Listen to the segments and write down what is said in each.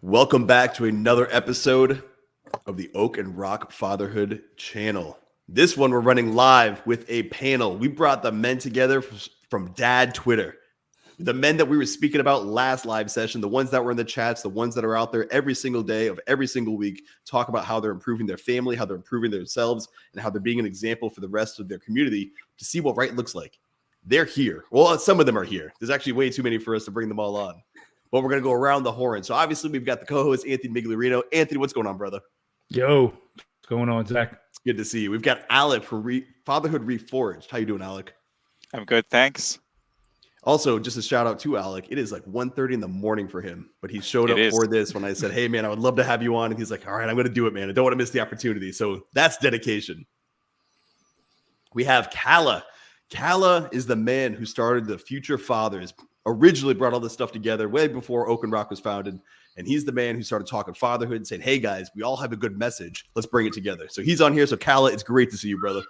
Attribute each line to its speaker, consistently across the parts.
Speaker 1: Welcome back to another episode of the Oak and Rock Fatherhood channel. This one we're running live with a panel. We brought the men together from Dad Twitter. The men that we were speaking about last live session, the ones that were in the chats, the ones that are out there every single day of every single week, talk about how they're improving their family, how they're improving themselves, and how they're being an example for the rest of their community to see what right looks like. They're here. Well, some of them are here. There's actually way too many for us to bring them all on. But we're going to go around the horn. So obviously we've got the co-host, Anthony Migliorino. Anthony, what's going on, brother?
Speaker 2: Yo, what's going on, Zach?
Speaker 1: Good to see you. We've got Alec from Fatherhood Reforged. How you doing, Alec?
Speaker 3: I'm good, thanks.
Speaker 1: Also, just a shout out to Alec. It is like 1:30 in the morning for him, but he showed up for this when I said, hey, man, I would love to have you on. And he's like, all right, I'm going to do it, man. I don't want to miss the opportunity. So that's dedication. We have Cala. Cala is the man who started the Future Fathers, originally brought all this stuff together way before Oak and Rock was founded. And he's the man who started talking fatherhood and saying, hey, guys, we all have a good message. Let's bring it together. So he's on here. So Cala, it's great to see you, brother.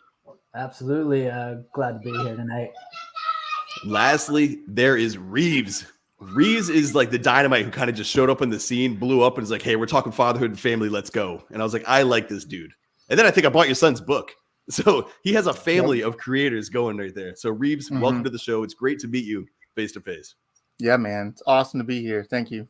Speaker 4: Absolutely. Glad to be here tonight.
Speaker 1: Lastly, there is Reeves. Reeves is like the dynamite who kind of just showed up in the scene, blew up, and is like, hey, we're talking fatherhood and family. Let's go. And I was like, I like this dude. And then I think I bought your son's book. So he has a family of creators going right there. So Reeves, welcome to the show. It's great to meet you face to face.
Speaker 5: Yeah, man. It's awesome to be here. Thank you.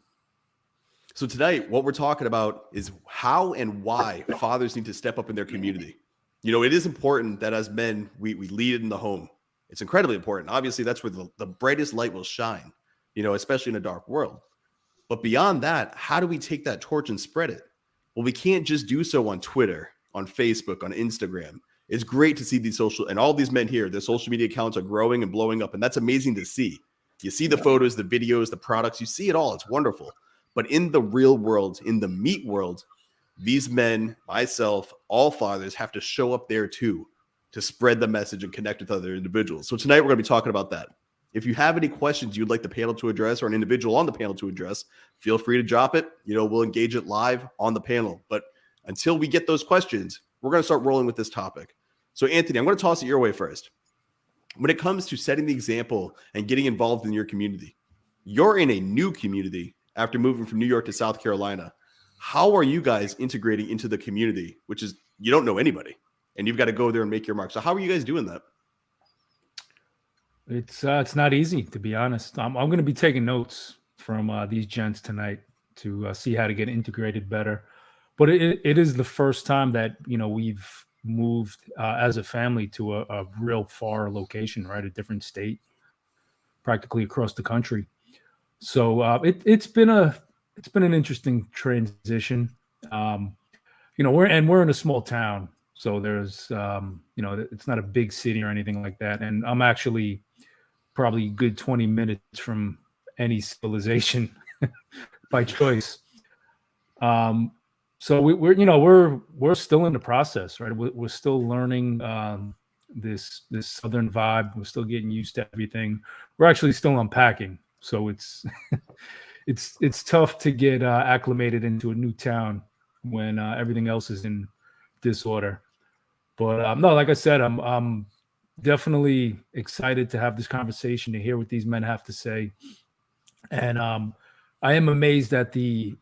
Speaker 1: So tonight, what we're talking about is how and why fathers need to step up in their community. You know, it is important that as men, we lead in the home. It's incredibly important. Obviously, that's where the brightest light will shine, you know, especially in a dark world. But beyond that, how do we take that torch and spread it? Well, we can't just do so on Twitter, on Facebook, on Instagram. It's great to see these and all these men here, their social media accounts are growing and blowing up. And that's amazing to see. You see the photos, the videos, the products, you see it all. It's wonderful. But in the real world, in the meat world, these men, myself, all fathers have to show up there too to spread the message and connect with other individuals. So tonight we're going to be talking about that. If you have any questions you'd like the panel to address or an individual on the panel to address, feel free to drop it. You know, we'll engage it live on the panel. But until we get those questions, we're going to start rolling with this topic. So Anthony, I'm going to toss it your way first. When it comes to setting the example and getting involved in your community, you're in a new community after moving from New York to South Carolina. How are you guys integrating into the community, which is you don't know anybody and you've got to go there and make your mark. So how are you guys doing that?
Speaker 2: It's not easy, to be honest. I'm going to be taking notes from these gents tonight to see how to get integrated better. But it is the first time that, you know, we've moved as a family to a real far location, right? A different state, practically across the country. So it's been an interesting transition. You know, we're in a small town, so there's you know, it's not a big city or anything like that. And I'm actually probably a good 20 minutes from any civilization by choice. So we're still in the process, right? We're still learning this Southern vibe. We're still getting used to everything. We're actually still unpacking. So it's it's tough to get acclimated into a new town when everything else is in disorder. But no, like I said, I'm definitely excited to have this conversation, to hear what these men have to say, and I am amazed at the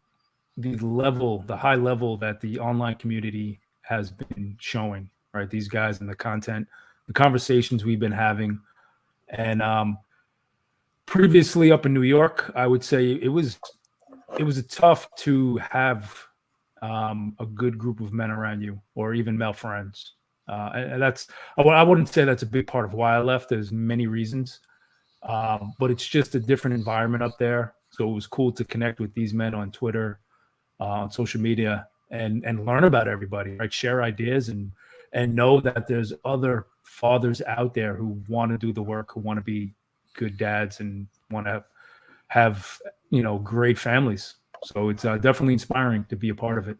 Speaker 2: high level that the online community has been showing. Right, these guys and the content, the conversations we've been having, and previously up in New York, I would say it was tough to have a good group of men around you, or even male friends. And that's, I wouldn't say that's a big part of why I left. There's many reasons, but it's just a different environment up there. So it was cool to connect with these men on Twitter, on social media, and learn about everybody, right? Share ideas and know that there's other fathers out there who want to do the work, who want to be good dads and want to have, you know, great families. So it's definitely inspiring to be a part of it.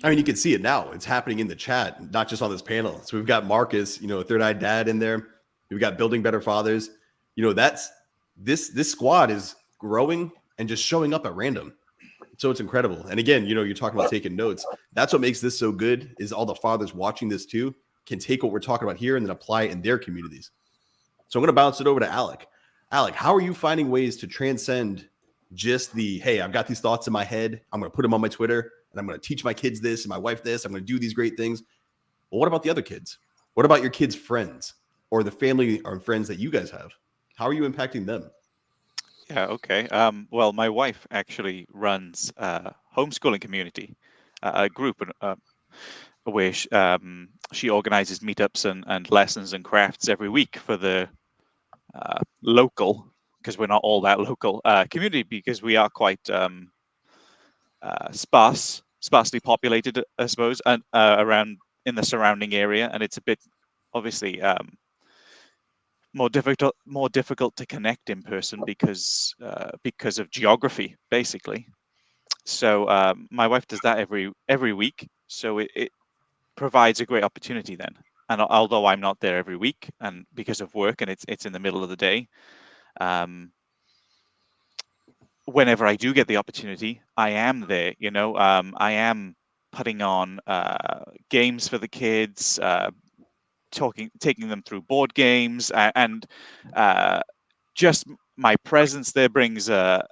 Speaker 1: I mean, you can see it now. It's happening in the chat, not just on this panel. So we've got Marcus, you know, Third Eye Dad in there. We've got Building Better Fathers. You know, that's this squad is growing and just showing up at random. So it's incredible. And again, you know, you're talking about taking notes. That's what makes this so good, is all the fathers watching this too can take what we're talking about here and then apply it in their communities. So I'm going to bounce it over to Alec. Alec, how are you finding ways to transcend just the, hey, I've got these thoughts in my head. I'm going to put them on my Twitter and I'm going to teach my kids this and my wife this. I'm going to do these great things. Well, what about the other kids? What about your kids' friends or the family or friends that you guys have? How are you impacting them?
Speaker 3: Yeah, okay. Well, my wife actually runs a homeschooling community, a group where she organizes meetups and lessons and crafts every week for the local, because we're not all that local, community, because we are quite sparsely populated, I suppose, and around in the surrounding area, and it's a bit obviously more difficult to connect in person because of geography, basically. So my wife does that every week, so it provides a great opportunity then. And although I'm not there every week, and because of work, and it's in the middle of the day, whenever I do get the opportunity, I am there. I am putting on games for the kids, taking them through board games, and just my presence there brings a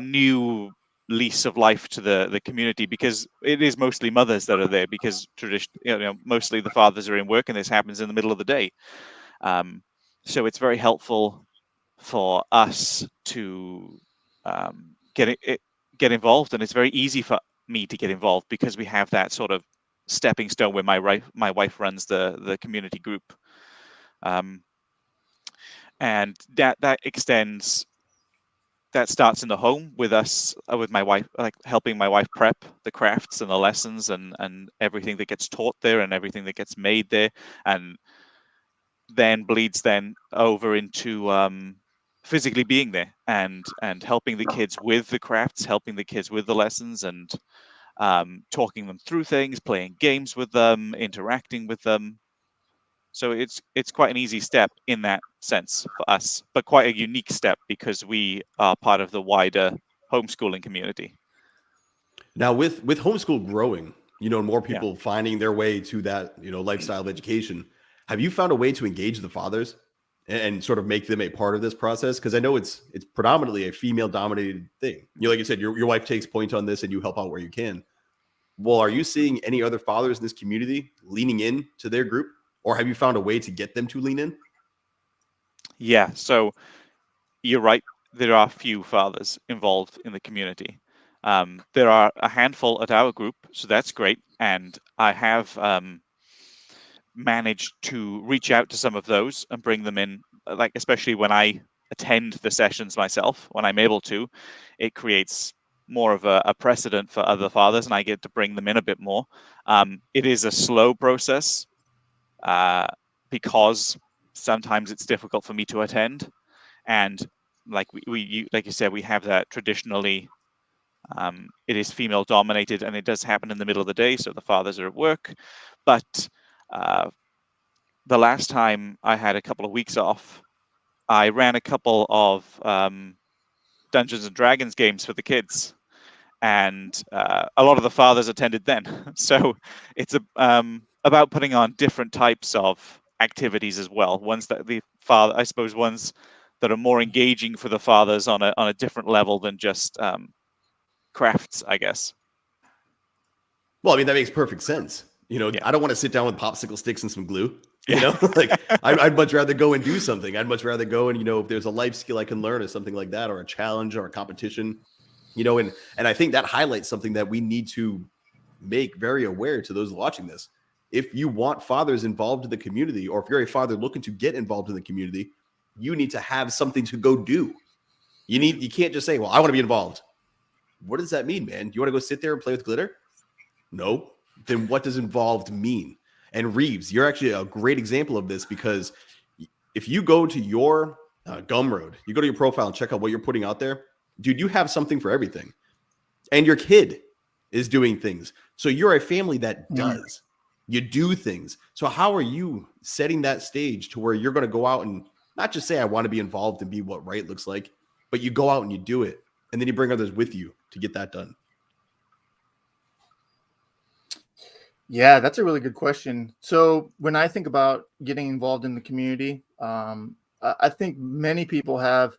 Speaker 3: new lease of life to the community, because it is mostly mothers that are there, because mostly the fathers are in work and this happens in the middle of the day. So it's very helpful for us to get involved, and it's very easy for me to get involved because we have that sort of stepping stone where my wife runs the community group, and that extends. That starts in the home with us, with my wife, like helping my wife prep the crafts and the lessons and everything that gets taught there and everything that gets made there, and then bleeds then over into physically being there and helping the kids with the crafts, helping the kids with the lessons, and talking them through things, playing games with them, interacting with them. So it's quite an easy step in that sense for us, but quite a unique step because we are part of the wider homeschooling community.
Speaker 1: Now with homeschool growing, more
Speaker 3: Yeah.
Speaker 1: people finding their way to that, lifestyle of education, have you found a way to engage the fathers and sort of make them a part of this process? Because I know it's predominantly a female dominated thing. Like you said, your wife takes point on this and you help out where you can. Well, are you seeing any other fathers in this community leaning in to their group, or have you found a way to get them to lean in?
Speaker 3: Yeah, so you're right. There are few fathers involved in the community. There are a handful at our group, so that's great. And I have managed to reach out to some of those and bring them in, like especially when I attend the sessions myself, when I'm able to, it creates more of a precedent for other fathers, and I get to bring them in a bit more. It is a slow process because sometimes it's difficult for me to attend, and like like you said, we have that traditionally. It is female dominated, and it does happen in the middle of the day, so the fathers are at work. But the last time I had a couple of weeks off, I ran a couple of Dungeons and Dragons games for the kids, and a lot of the fathers attended then. So it's about putting on different types of activities as well. Ones that the father, I suppose, ones that are more engaging for the fathers on a different level than just crafts, I guess.
Speaker 1: Well, I mean, that makes perfect sense.
Speaker 3: Yeah.
Speaker 1: I don't want to sit down with popsicle sticks and some glue.
Speaker 3: Yeah.
Speaker 1: Like I'd much rather go and do something. I'd much rather go and, if there's a life skill I can learn or something like that, or a challenge or a competition, and I think that highlights something that we need to make very aware to those watching this. If you want fathers involved in the community, or if you're a father looking to get involved in the community, you need to have something to go do. You can't just say, well, I want to be involved. What does that mean, man? You want to go sit there and play with glitter? No. Then what does involved mean? And Reeves, you're actually a great example of this, because if you go to your Gumroad, you go to your profile and check out what you're putting out there, dude, you have something for everything. And your kid is doing things. So you're a family that does. You do things. So how are you setting that stage to where you're going to go out and not just say, I want to be involved and be what right looks like, but you go out and you do it. And then you bring others with you to get that done.
Speaker 5: Yeah, that's a really good question. So when I think about getting involved in the community, I think many people have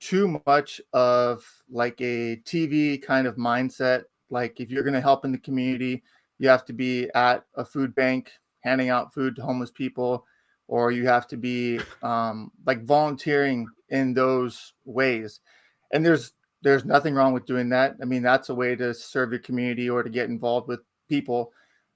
Speaker 5: too much of like a TV kind of mindset. Like if you're going to help in the community, you have to be at a food bank handing out food to homeless people, or you have to be like volunteering in those ways. And there's nothing wrong with doing that. I mean, that's a way to serve your community or to get involved with people.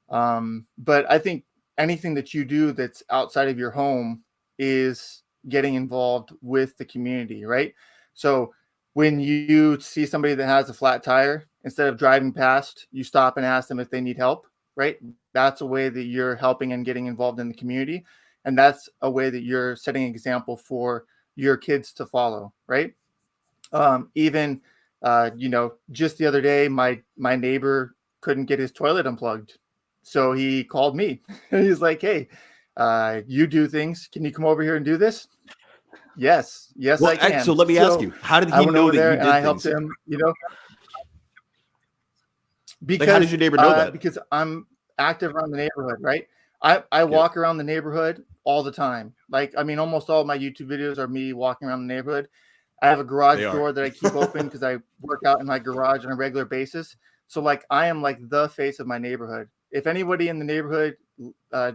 Speaker 5: But I think anything that you do that's outside of your home is getting involved with the community, right? So when you see somebody that has a flat tire, instead of driving past, you stop and ask them if they need help, right? That's a way that you're helping and getting involved in the community. And that's a way that you're setting an example for your kids to follow, right? Even, just the other day, my neighbor couldn't get his toilet unplugged. So he called me. He's like, hey, you do things. Can you come over here and do this? Yes,
Speaker 1: Well,
Speaker 5: I can.
Speaker 1: so let me ask you, how did
Speaker 5: I
Speaker 1: he
Speaker 5: went
Speaker 1: know
Speaker 5: over
Speaker 1: that
Speaker 5: there
Speaker 1: you
Speaker 5: and I
Speaker 1: did
Speaker 5: helped
Speaker 1: things?
Speaker 5: him,
Speaker 1: Like, how did your neighbor know that?
Speaker 5: Because I'm active around the neighborhood, right? I walk around the neighborhood all the time. Like, I mean, almost all of my YouTube videos are me walking around the neighborhood. I have a garage door that I keep open because I work out in my garage on a regular basis. So like, I am like the face of my neighborhood. If anybody in the neighborhood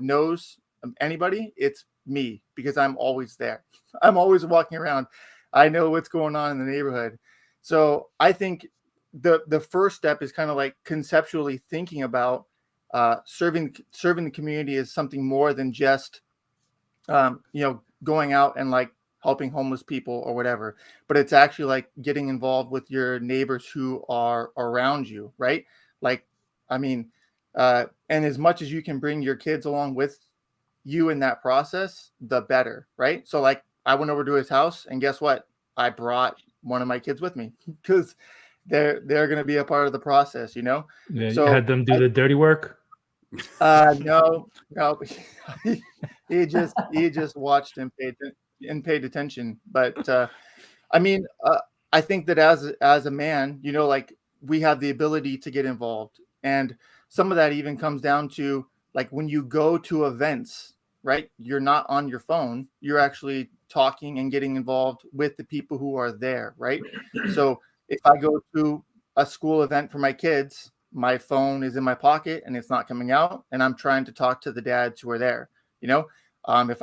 Speaker 5: knows anybody, it's me, because I'm always there. I'm always walking around. I know what's going on in the neighborhood. So I think the first step is kind of like conceptually thinking about serving the community as something more than just going out and like helping homeless people or whatever, but it's actually like getting involved with your neighbors who are around you, right? Like, I mean, and as much as you can bring your kids along with you in that process, the better, right? So like, I went over to his house, and guess what? I brought one of my kids with me because they're going to be a part of the process,
Speaker 2: Yeah,
Speaker 5: So
Speaker 2: you had them do the dirty work.
Speaker 5: no, he just watched and paid attention. But I mean, I think that as a man, like, we have the ability to get involved, and some of that even comes down to like when you go to events, right? You're not on your phone; you're actually talking and getting involved with the people who are there, right? So if I go to a school event for my kids, my phone is in my pocket and it's not coming out, and I'm trying to talk to the dads who are there. If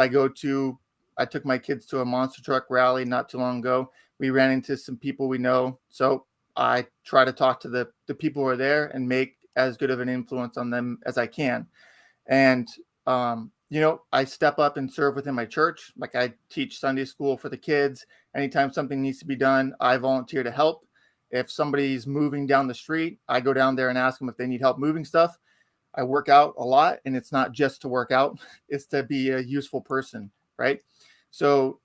Speaker 5: I took my kids to a monster truck rally not too long ago. We ran into some people we know, so I try to talk to the people who are there and make as good of an influence on them as I can. And I step up and serve within my church. Like, I teach Sunday school for the kids. Anytime something needs to be done, I volunteer to help. If somebody's moving down the street, I go down there and ask them if they need help moving stuff. I work out a lot, and it's not just to work out, it's to be a useful person, right? So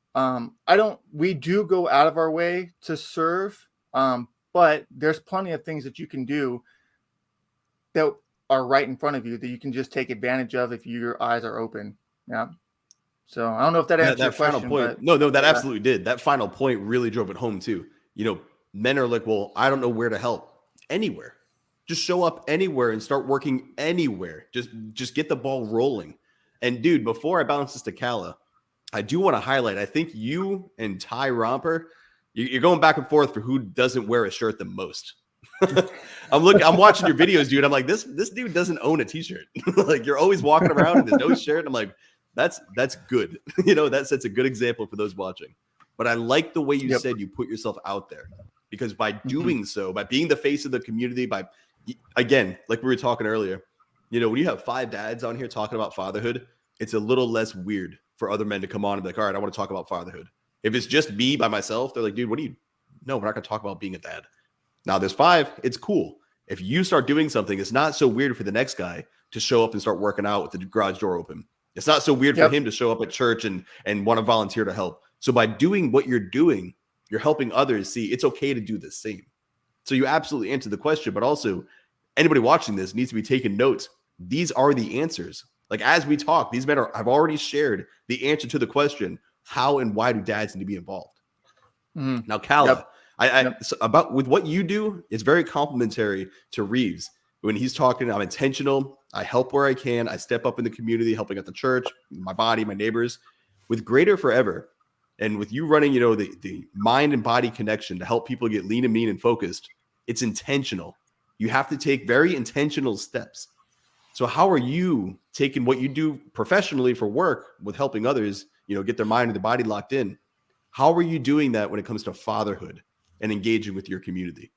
Speaker 5: we do go out of our way to serve, but there's plenty of things that you can do that are right in front of you that you can just take advantage of if your eyes are open. Yeah. So I don't know if that answers your
Speaker 1: final
Speaker 5: question.
Speaker 1: point.
Speaker 5: But,
Speaker 1: No, that absolutely did. That final point really drove it home too. Men are like, well, I don't know where to help. Anywhere. Just show up anywhere and start working anywhere. Just get the ball rolling. And dude, before I bounce this to Cala, I do want to highlight, I think you and Ty Romper, you're going back and forth for who doesn't wear a shirt the most. I'm watching your videos, dude. I'm like, this dude doesn't own a t-shirt. Like, you're always walking around and there's no shirt. I'm like, that's good. That sets a good example for those watching. But I like the way you said you put yourself out there, because by doing so, by being the face of the community, again, like we were talking earlier, when you have 5 dads on here talking about fatherhood, it's a little less weird for other men to come on and be like, all right, I want to talk about fatherhood. If it's just me by myself, they're like, dude, no, we're not going to talk about being a dad. Now there's 5, it's cool. If you start doing something, it's not so weird for the next guy to show up and start working out with the garage door open. It's not so weird for him to show up at church and want to volunteer to help. So by doing what you're doing, you're helping others see it's okay to do the same. So you absolutely answered the question, but also anybody watching this needs to be taking notes. These are the answers. Like, as we talk, these men have already shared the answer to the question, how and why do dads need to be involved? Now, Cala, about with what you do, it's very complimentary to Reeves. When he's talking, I'm intentional. I help where I can. I step up in the community, helping at the church, my body, my neighbors. With Greater Forever, And with you running, the mind and body connection to help people get lean and mean and focused, it's intentional. You have to take very intentional steps. So how are you taking what you do professionally for work with helping others, get their mind and their body locked in? How are you doing that when it comes to fatherhood and engaging with your community?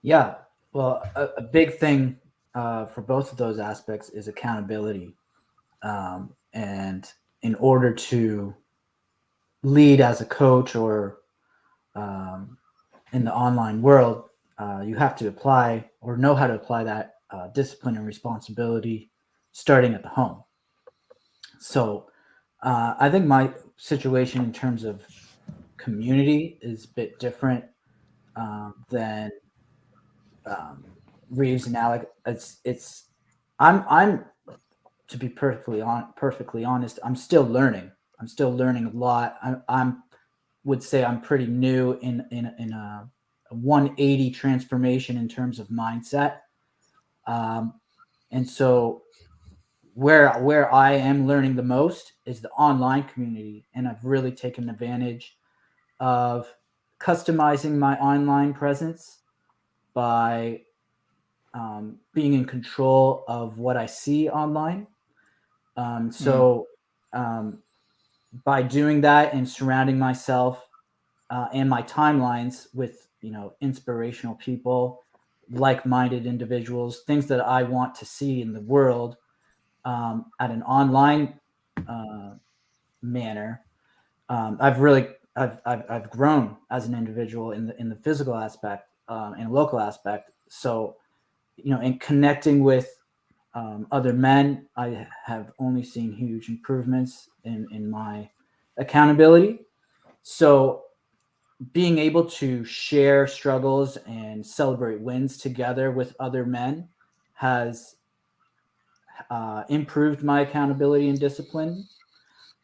Speaker 4: Yeah, well, a big thing for both of those aspects is accountability. And in order to lead as a coach or in the online world, you have to apply or know how to apply that discipline and responsibility starting at the home. So I think my situation in terms of community is a bit different than Reeves and Alec. I'm to be perfectly honest, I'm still learning. I'm still learning a lot. I'm would say I'm pretty new in a 180 transformation in terms of mindset. And so where I am learning the most is the online community, and I've really taken advantage of customizing my online presence by being in control of what I see online. By doing that and surrounding myself and my timelines with inspirational people, like-minded individuals, things that I want to see in the world at an online manner, I've grown as an individual in the physical aspect and local aspect. So in connecting with other men, I have only seen huge improvements in my accountability. So being able to share struggles and celebrate wins together with other men has improved my accountability and discipline.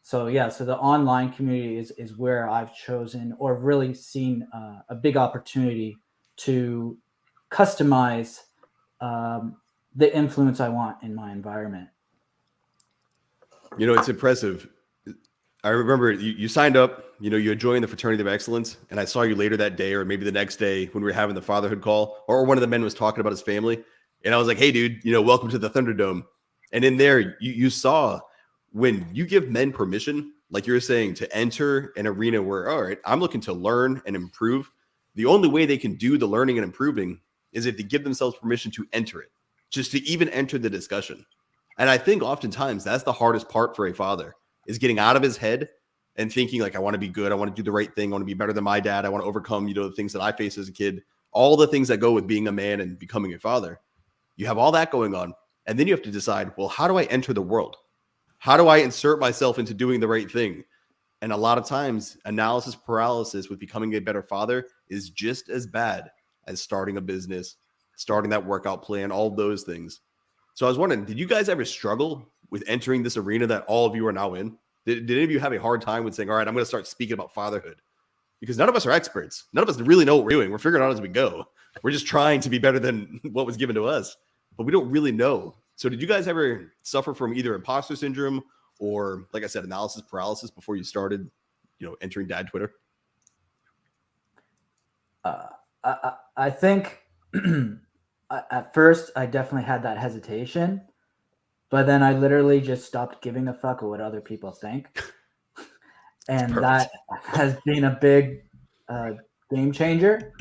Speaker 4: So the online community is where I've chosen or really seen a big opportunity to customize the influence I want in my environment.
Speaker 1: It's impressive. I remember you signed up, you joined the Fraternity of Excellence, and I saw you later that day or maybe the next day when we were having the fatherhood call, or one of the men was talking about his family. And I was like, hey, dude, welcome to the Thunderdome. And in there, you saw when you give men permission, like you were saying, to enter an arena where, all right, I'm looking to learn and improve. The only way they can do the learning and improving is if they give themselves permission to enter it, just to even enter the discussion. And I think oftentimes that's the hardest part for a father, is getting out of his head and thinking like, I want to be good. I want to do the right thing. I want to be better than my dad. I want to overcome, the things that I faced as a kid, all the things that go with being a man and becoming a father. You have all that going on. And then you have to decide, well, how do I enter the world? How do I insert myself into doing the right thing? And a lot of times analysis paralysis with becoming a better father is just as bad as starting a business, starting that workout plan, all those things. So I was wondering, did you guys ever struggle with entering this arena that all of you are now in? Did any of you have a hard time with saying, all right, I'm going to start speaking about fatherhood? Because none of us are experts. None of us really know what we're doing. We're figuring it out as we go. We're just trying to be better than what was given to us, but we don't really know. So did you guys ever suffer from either imposter syndrome or, like I said, analysis paralysis before you started, entering dad Twitter?
Speaker 4: I think at first I definitely had that hesitation, but then I literally just stopped giving a fuck what other people think. And that has been a big game changer.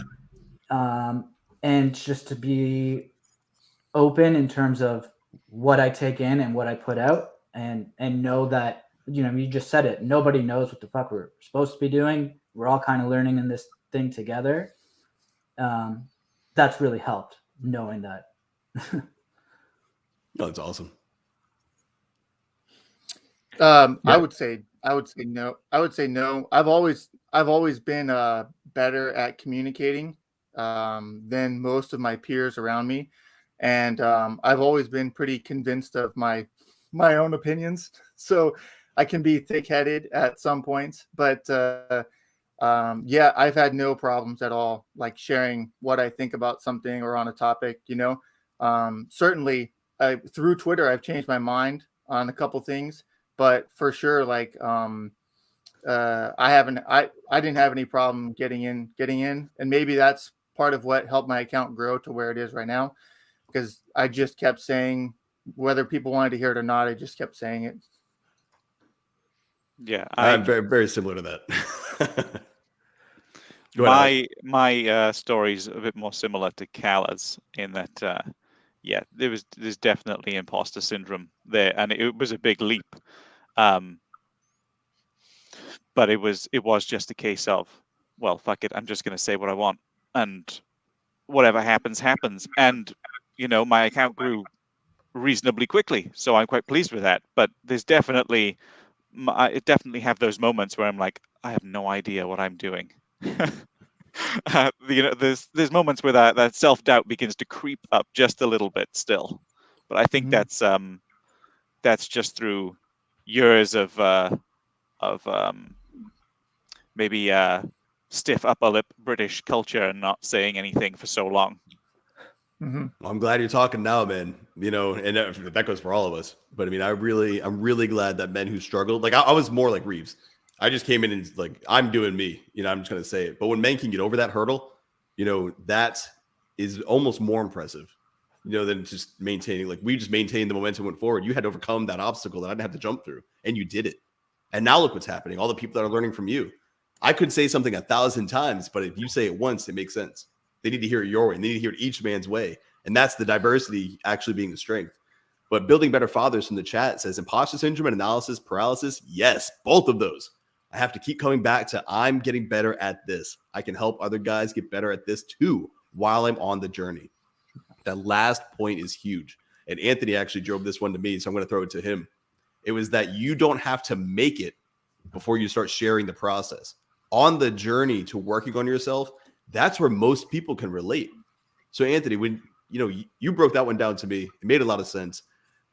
Speaker 4: And just to be open in terms of what I take in and what I put out, and know that, you just said it, nobody knows what the fuck we're supposed to be doing. We're all kind of learning in this thing together. That's really helped, knowing that.
Speaker 1: Oh, that's awesome.
Speaker 5: I would say no. I've always been better at communicating than most of my peers around me, and I've always been pretty convinced of my own opinions. So I can be thick-headed at some points, but I've had no problems at all, like sharing what I think about something or on a topic. Certainly, through Twitter, I've changed my mind on a couple things. But for sure, like I didn't have any problem getting in, and maybe that's part of what helped my account grow to where it is right now, because I just kept saying, whether people wanted to hear it or not, I just kept saying it.
Speaker 3: Yeah,
Speaker 1: I'm very, very similar to that. Go ahead,
Speaker 3: my story's a bit more similar to Cala's in that yeah, there's definitely imposter syndrome there, and it was a big leap. But it was just a case of, well, fuck it, I'm just going to say what I want, and whatever happens happens. And my account grew reasonably quickly, so I'm quite pleased with that. But there's definitely I definitely have those moments where I'm like, I have no idea what I'm doing. There's moments where that self-doubt begins to creep up just a little bit still, but I think that's just through years of maybe stiff upper lip British culture and not saying anything for so long.
Speaker 1: Well, I'm glad you're talking now, man. And that goes for all of us. But I mean, I'm really glad that men who struggled, like I was more like Reeves. I just came in and like, I'm doing me. I'm just gonna say it. But when men can get over that hurdle, that is almost more impressive. Than just maintaining. Like we just maintained the momentum, went forward. You had to overcome that obstacle that I didn't have to jump through, and you did it. And now look what's happening. All the people that are learning from you. I could say something 1,000 times, but if you say it once, it makes sense. They need to hear it your way, and they need to hear it each man's way. And that's the diversity actually being the strength. But building better fathers from the chat says imposter syndrome and analysis paralysis. Yes, both of those. I have to keep coming back to I'm getting better at this. I can help other guys get better at this too while I'm on the journey. That last point is huge. And Anthony actually drove this one to me, so I'm going to throw it to him. It was that you don't have to make it before you start sharing the process. On the journey to working on yourself, that's where most people can relate. So Anthony, when you broke that one down to me, it made a lot of sense.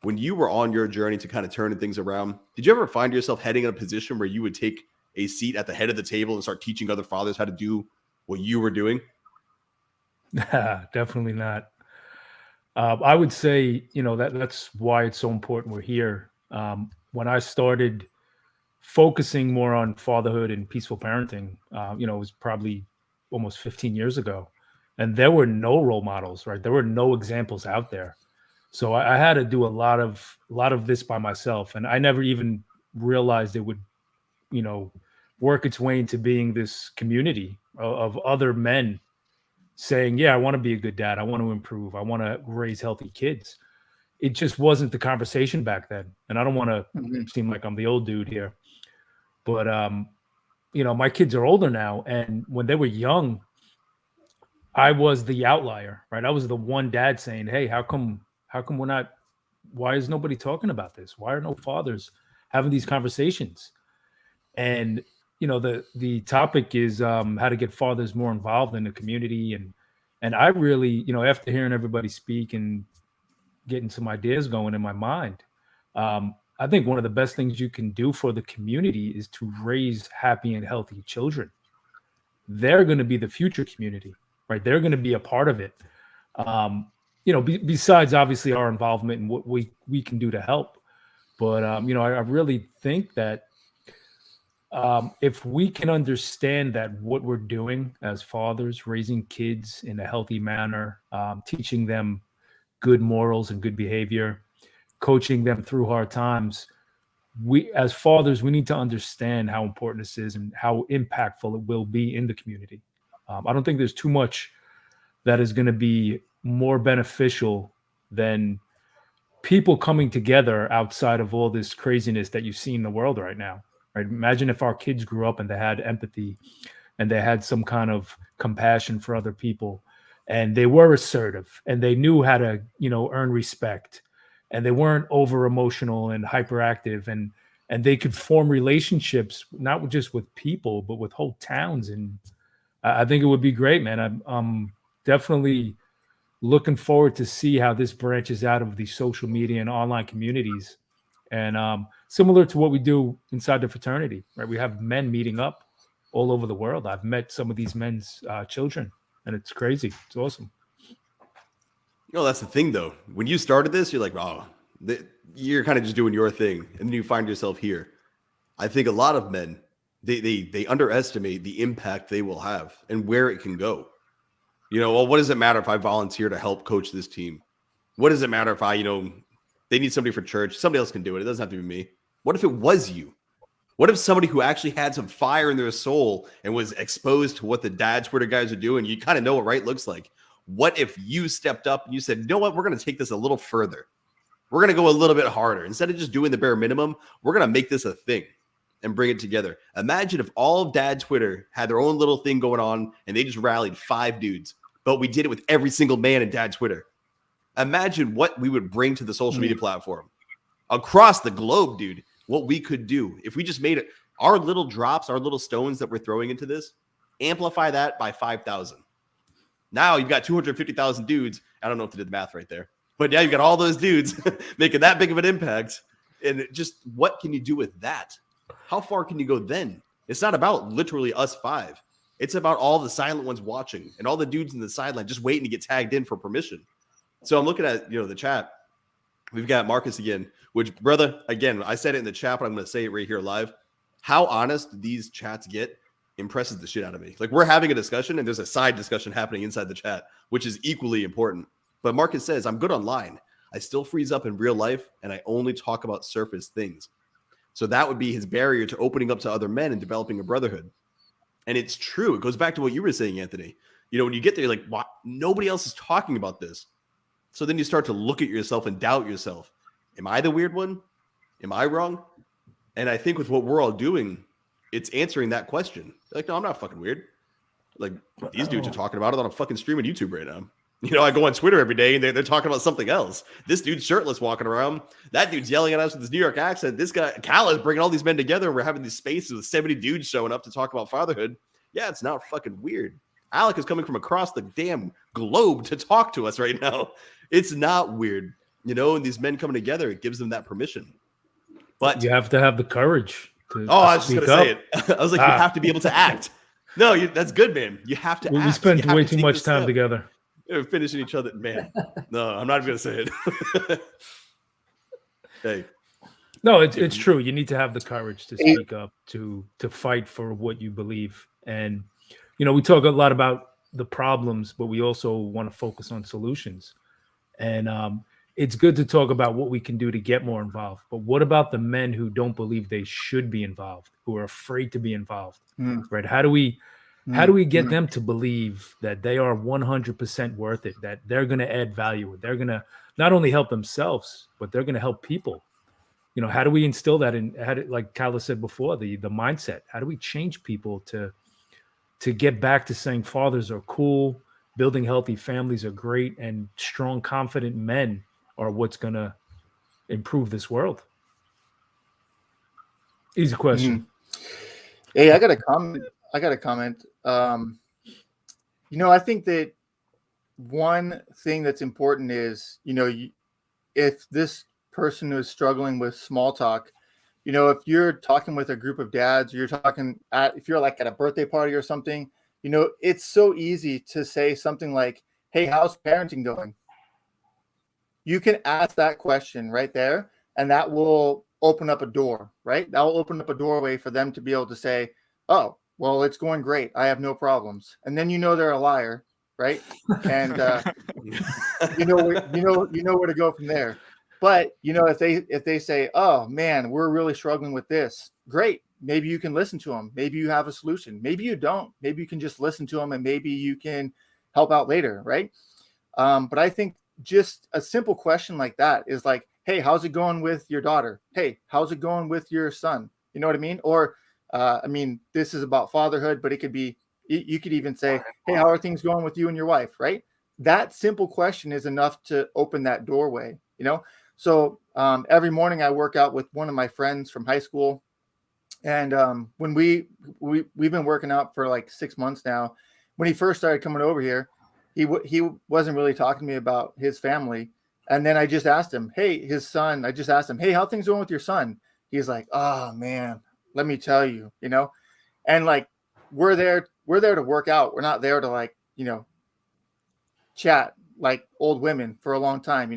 Speaker 1: When you were on your journey to kind of turning things around, did you ever find yourself heading in a position where you would take a seat at the head of the table and start teaching other fathers how to do what you were doing?
Speaker 2: Definitely not. I would say, that's why it's so important we're here. When I started focusing more on fatherhood and peaceful parenting, it was probably almost 15 years ago. And there were no role models, right? There were no examples out there. So I had to do a lot of this by myself. And I never even realized it would, work its way into being this community of other men saying, yeah, I want to be a good dad. I want to improve. I want to raise healthy kids. It just wasn't the conversation back then. And I don't want to seem like I'm the old dude here, but, my kids are older now. And when they were young, I was the outlier, right? I was the one dad saying, hey, how come why is nobody talking about this? Why are no fathers having these conversations? And, the topic is how to get fathers more involved in the community. And I really, after hearing everybody speak and getting some ideas going in my mind, I think one of the best things you can do for the community is to raise happy and healthy children. They're going to be the future community, right? They're going to be a part of it. Besides obviously our involvement and what we can do to help. But, I really think that if we can understand that what we're doing as fathers, raising kids in a healthy manner, teaching them good morals and good behavior, coaching them through hard times, we as fathers, we need to understand how important this is and how impactful it will be in the community. I don't think there's too much that is going to be more beneficial than people coming together outside of all this craziness that you see in the world right now. Right? Imagine if our kids grew up and they had empathy and they had some kind of compassion for other people and they were assertive and they knew how to, earn respect and they weren't over emotional and hyperactive and they could form relationships, not just with people, but with whole towns. And I think it would be great, man. I'm definitely looking forward to see how this branches out of the social media and online communities. And similar to what we do inside the fraternity, right? We have men meeting up all over the world. I've met some of these men's children, and it's crazy. It's awesome.
Speaker 1: That's the thing, though. When you started this, you're like, oh, you're kind of just doing your thing. And then you find yourself here. I think a lot of men, they underestimate the impact they will have and where it can go. You know, well, what does it matter if I volunteer to help coach this team? What does it matter if I, they need somebody for church, somebody else can do it. It doesn't have to be me. What if it was you? What if somebody who actually had some fire in their soul and was exposed to what the dad Twitter guys are doing? You kind of know what right looks like. What if you stepped up and you said, you know what, we're going to take this a little further. We're going to go a little bit harder. Instead of just doing the bare minimum, we're going to make this a thing and bring it together. Imagine if all of dad Twitter had their own little thing going on and they just rallied 5 dudes, but we did it with every single man in dad Twitter. Imagine what we would bring to the social media platform across the globe, dude. What we could do if we just made it our little drops, our little stones that we're throwing into this, amplify that by 5,000. Now you've got 250,000 dudes. I don't know if they did the math right there, but yeah, you've got all those dudes making that big of an impact. And just what can you do with that? How far can you go then? It's not about literally us 5. It's about all the silent ones watching and all the dudes in the sideline just waiting to get tagged in for permission. So I'm looking at, the chat. We've got Marcus again, which, brother, again, I said it in the chat, but I'm going to say it right here live. How honest these chats get impresses the shit out of me. Like, we're having a discussion and there's a side discussion happening inside the chat, which is equally important. But Marcus says, I'm good online. I still freeze up in real life and I only talk about surface things. So that would be his barrier to opening up to other men and developing a brotherhood. And it's true. It goes back to what you were saying, Anthony. When you get there, you're like, what? Nobody else is talking about this. So then you start to look at yourself and doubt yourself. Am I the weird one? Am I wrong? And I think with what we're all doing, it's answering that question. Like, no, I'm not fucking weird. Like, these dudes are talking about it on a fucking stream on YouTube right now. I go on Twitter every day and they're talking about something else. This dude's shirtless walking around. That dude's yelling at us with his New York accent. This guy, Cala, is bringing all these men together. And we're having these spaces with 70 dudes showing up to talk about fatherhood. Yeah, it's not fucking weird. Alec is coming from across the damn globe to talk to us right now. It's not weird, and these men coming together, it gives them that permission. But
Speaker 2: you have to have the courage to
Speaker 1: I was just going to say it. I was like, you have to be able to act. No, that's good, man. You have to act.
Speaker 2: We spend way too much time together.
Speaker 1: We're finishing each other, man. No, I'm not even going to say it. Hey.
Speaker 2: No, it's true. You need to have the courage to speak up, to fight for what you believe. And, we talk a lot about the problems, but we also want to focus on solutions. And it's good to talk about what we can do to get more involved. But what about the men who don't believe they should be involved, who are afraid to be involved, right? How do we get them to believe that they are 100% worth it, that they're going to add value, they're going to not only help themselves, but they're going to help people? How do we instill that in, like Cala said before, the mindset? How do we change people to get back to saying fathers are cool, building healthy families are great, and strong, confident men are what's going to improve this world? Easy question.
Speaker 5: Hey, I got a comment. I think that one thing that's important is, if this person who is struggling with small talk, if you're talking with a group of dads, or if you're like at a birthday party or something, it's so easy to say something like, hey, how's parenting going? You can ask that question right there, and that will open up a door, right? That will open up a doorway for them to be able to say, oh, well, it's going great. I have no problems. And then they're a liar, right? And you know where to go from there. But if they say, oh man, we're really struggling with this, great. Maybe you can listen to them. Maybe you have a solution. Maybe you don't. Maybe you can just listen to them, and maybe you can help out later, right? But I think just a simple question like that is like, hey, how's it going with your daughter? Hey, how's it going with your son? You know what I mean? Or this is about fatherhood, but it could be, you could even say, hey, how are things going with you and your wife, right? That simple question is enough to open that doorway, So every morning I work out with one of my friends from high school. And when we've been working out for like 6 months now. When he first started coming over here, he wasn't really talking to me about his family. And then I just asked him, hey, his son, hey, how things going with your son? He's like, oh man, let me tell you, and like, we're there to work out. We're not there to like, chat like old women for a long time,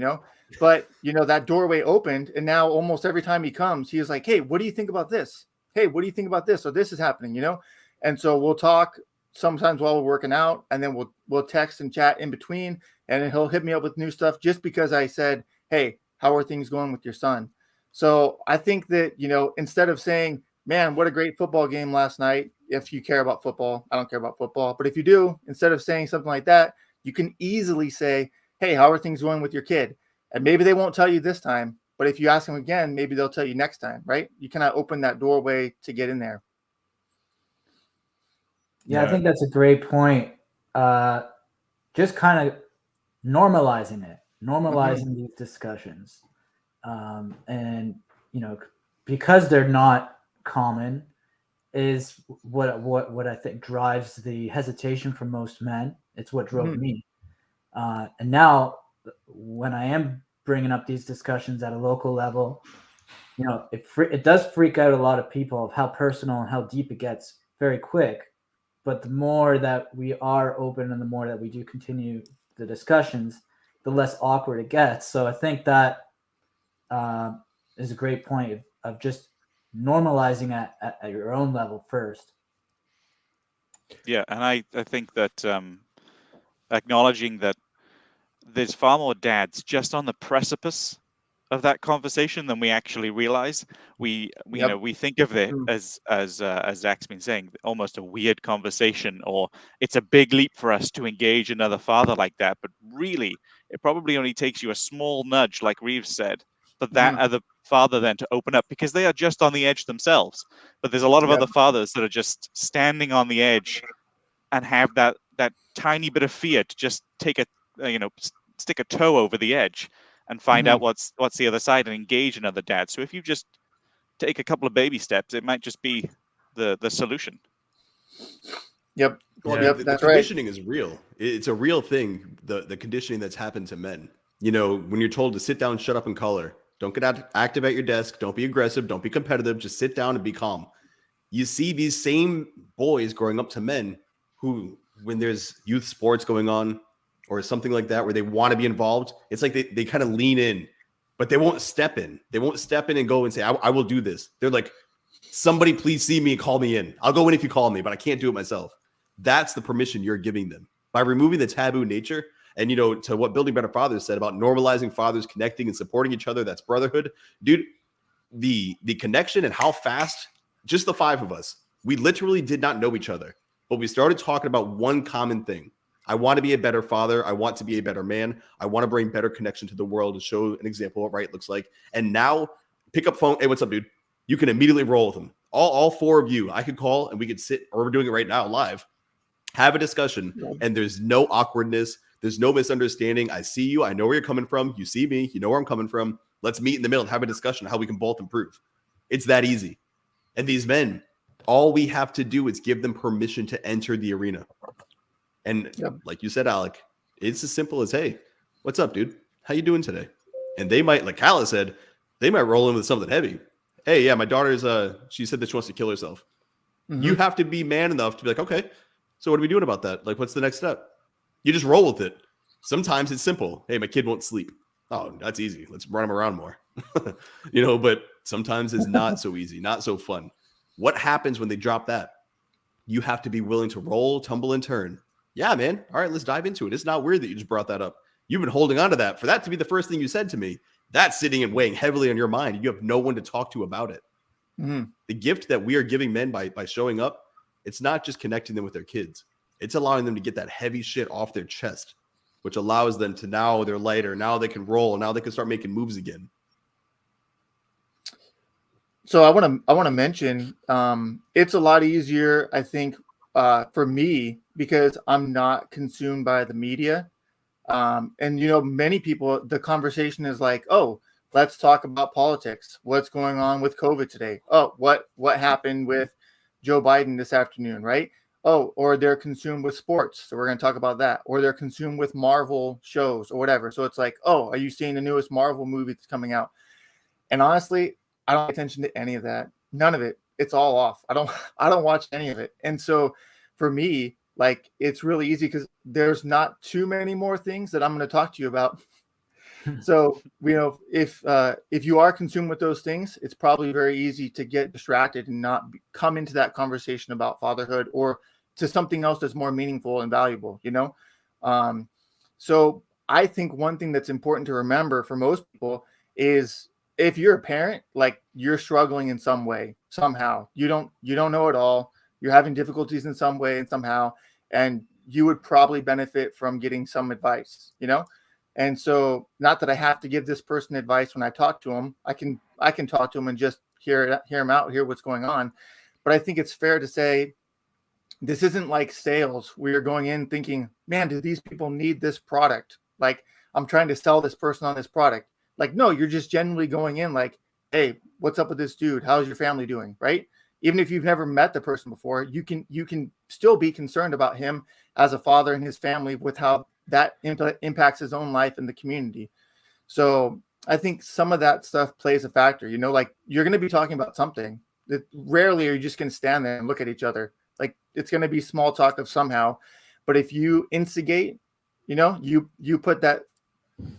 Speaker 5: But, that doorway opened, and now almost every time he comes, he is like, hey, what do you think about this? hey, what do you think about this? Or this is happening, you know? And so we'll talk sometimes while we're working out, and then we'll text and chat in between, and then he'll hit me up with new stuff just because I said, hey, how are things going with your son? So I think that, you know, instead of saying, man, what a great football game last night, if you care about football, I don't care about football, but if you do, instead of saying something like that, you can easily say, hey, how are things going with your kid? And maybe they won't tell you this time, but if you ask them again, maybe they'll tell you next time, right? You kind of open that doorway to get in there.
Speaker 4: Yeah, I think that's a great point. Just kind of normalizing these discussions. And, you know, because they're not common is what I think drives the hesitation for most men. It's what drove me. And now when I am bringing up these discussions at a local level, you know, it does freak out a lot of people of how personal and how deep it gets very quick. But the more that we are open and the more that we do continue the discussions, the less awkward it gets. So I think that is a great point of just normalizing at your own level first.
Speaker 3: Yeah, and I think that acknowledging that there's far more dads just on the precipice of that conversation than we actually realize. We you know, we think of it as Zach's been saying, almost a weird conversation, or it's a big leap for us to engage another father like that. But really, it probably only takes you a small nudge, like Reeves said, for that other father then to open up, because they are just on the edge themselves. But there's a lot of other fathers that are just standing on the edge and have that tiny bit of fear to just take a stick a toe over the edge and find out what's the other side and engage another dad. So if you just take a couple of baby steps, it might just be the solution.
Speaker 5: Yep.
Speaker 1: Well,
Speaker 5: yep,
Speaker 1: the conditioning is real. It's a real thing. The conditioning that's happened to men. You know, when you're told to sit down, shut up, and color, don't get active at your desk, don't be aggressive, don't be competitive, just sit down and be calm. You see these same boys growing up to men who, when there's youth sports going on or something like that where they want to be involved, it's like they kind of lean in, but they won't step in. They won't step in and go and say, I will do this. They're like, somebody please see me and call me in. I'll go in if you call me, but I can't do it myself. That's the permission you're giving them by removing the taboo nature. And, you know, to what Building Better Fathers said about normalizing fathers connecting and supporting each other, that's brotherhood. Dude, the connection and how fast, just the five of us, we literally did not know each other, but we started talking about one common thing. I want to be a better father. I want to be a better man. I want to bring better connection to the world and show an example of what right looks like. And now pick up phone. Hey, what's up, dude? You can immediately roll with them. All four of you, I could call and we could sit, or we're doing it right now live, have a discussion, and there's no awkwardness. There's no misunderstanding. I see you. I know where you're coming from. You see me. You know where I'm coming from. Let's meet in the middle and have a discussion how we can both improve. It's that easy. And these men, all we have to do is give them permission to enter the arena. And like you said, Alec, it's as simple as, hey, what's up, dude? How you doing today? And they might, like Cala said, they might roll in with something heavy. Hey, yeah, my daughter's, she said that she wants to kill herself. You have to be man enough to be like, okay, so what are we doing about that? Like, what's the next step? You just roll with it. Sometimes it's simple. Hey, my kid won't sleep. Oh, that's easy. Let's run him around more. You know, but sometimes it's not so easy, not so fun. What happens when they drop that? You have to be willing to roll, tumble, and turn. Yeah, man. All right, let's dive into it. It's not weird that you just brought that up. You've been holding on to that. For that to be the first thing you said to me, that's sitting and weighing heavily on your mind. You have no one to talk to about it. The gift that we are giving men by showing up, it's not just connecting them with their kids. It's allowing them to get that heavy shit off their chest, which allows them to, now they're lighter. Now they can roll. Now they can start making moves again.
Speaker 5: So I want to mention, it's a lot easier, I think, for me, because I'm not consumed by the media. And, you know, many people, the conversation is like, oh, let's talk about politics. What's going on with COVID today? Oh, what happened with Joe Biden this afternoon, right? Oh, or they're consumed with sports. So we're going to talk about that. Or they're consumed with Marvel shows or whatever. So it's like, oh, are you seeing the newest Marvel movie that's coming out? And honestly, I don't pay attention to any of that. None of it. It's all off. I don't watch any of it. And so for me, like, it's really easy because there's not too many more things that I'm going to talk to you about. So, if you are consumed with those things, it's probably very easy to get distracted and not come into that conversation about fatherhood or to something else that's more meaningful and valuable, So I think one thing that's important to remember for most people is if you're a parent, like you're struggling in some way, somehow, you don't know it all. You're having difficulties in some way and somehow, and you would probably benefit from getting some advice, And so, not that I have to give this person advice when I talk to him. I can talk to him and just hear him out, hear what's going on. But I think it's fair to say this isn't like sales. We are going in thinking, man, do these people need this product? Like, I'm trying to sell this person on this product. Like, no, you're just generally going in like, hey, what's up with this dude? How's your family doing? Right? Even if you've never met the person before, you can still be concerned about him as a father and his family with how that impacts his own life and the community. So I think some of that stuff plays a factor, like you're going to be talking about something that rarely are you just going to stand there and look at each other. Like it's going to be small talk of somehow, but if you instigate, you put that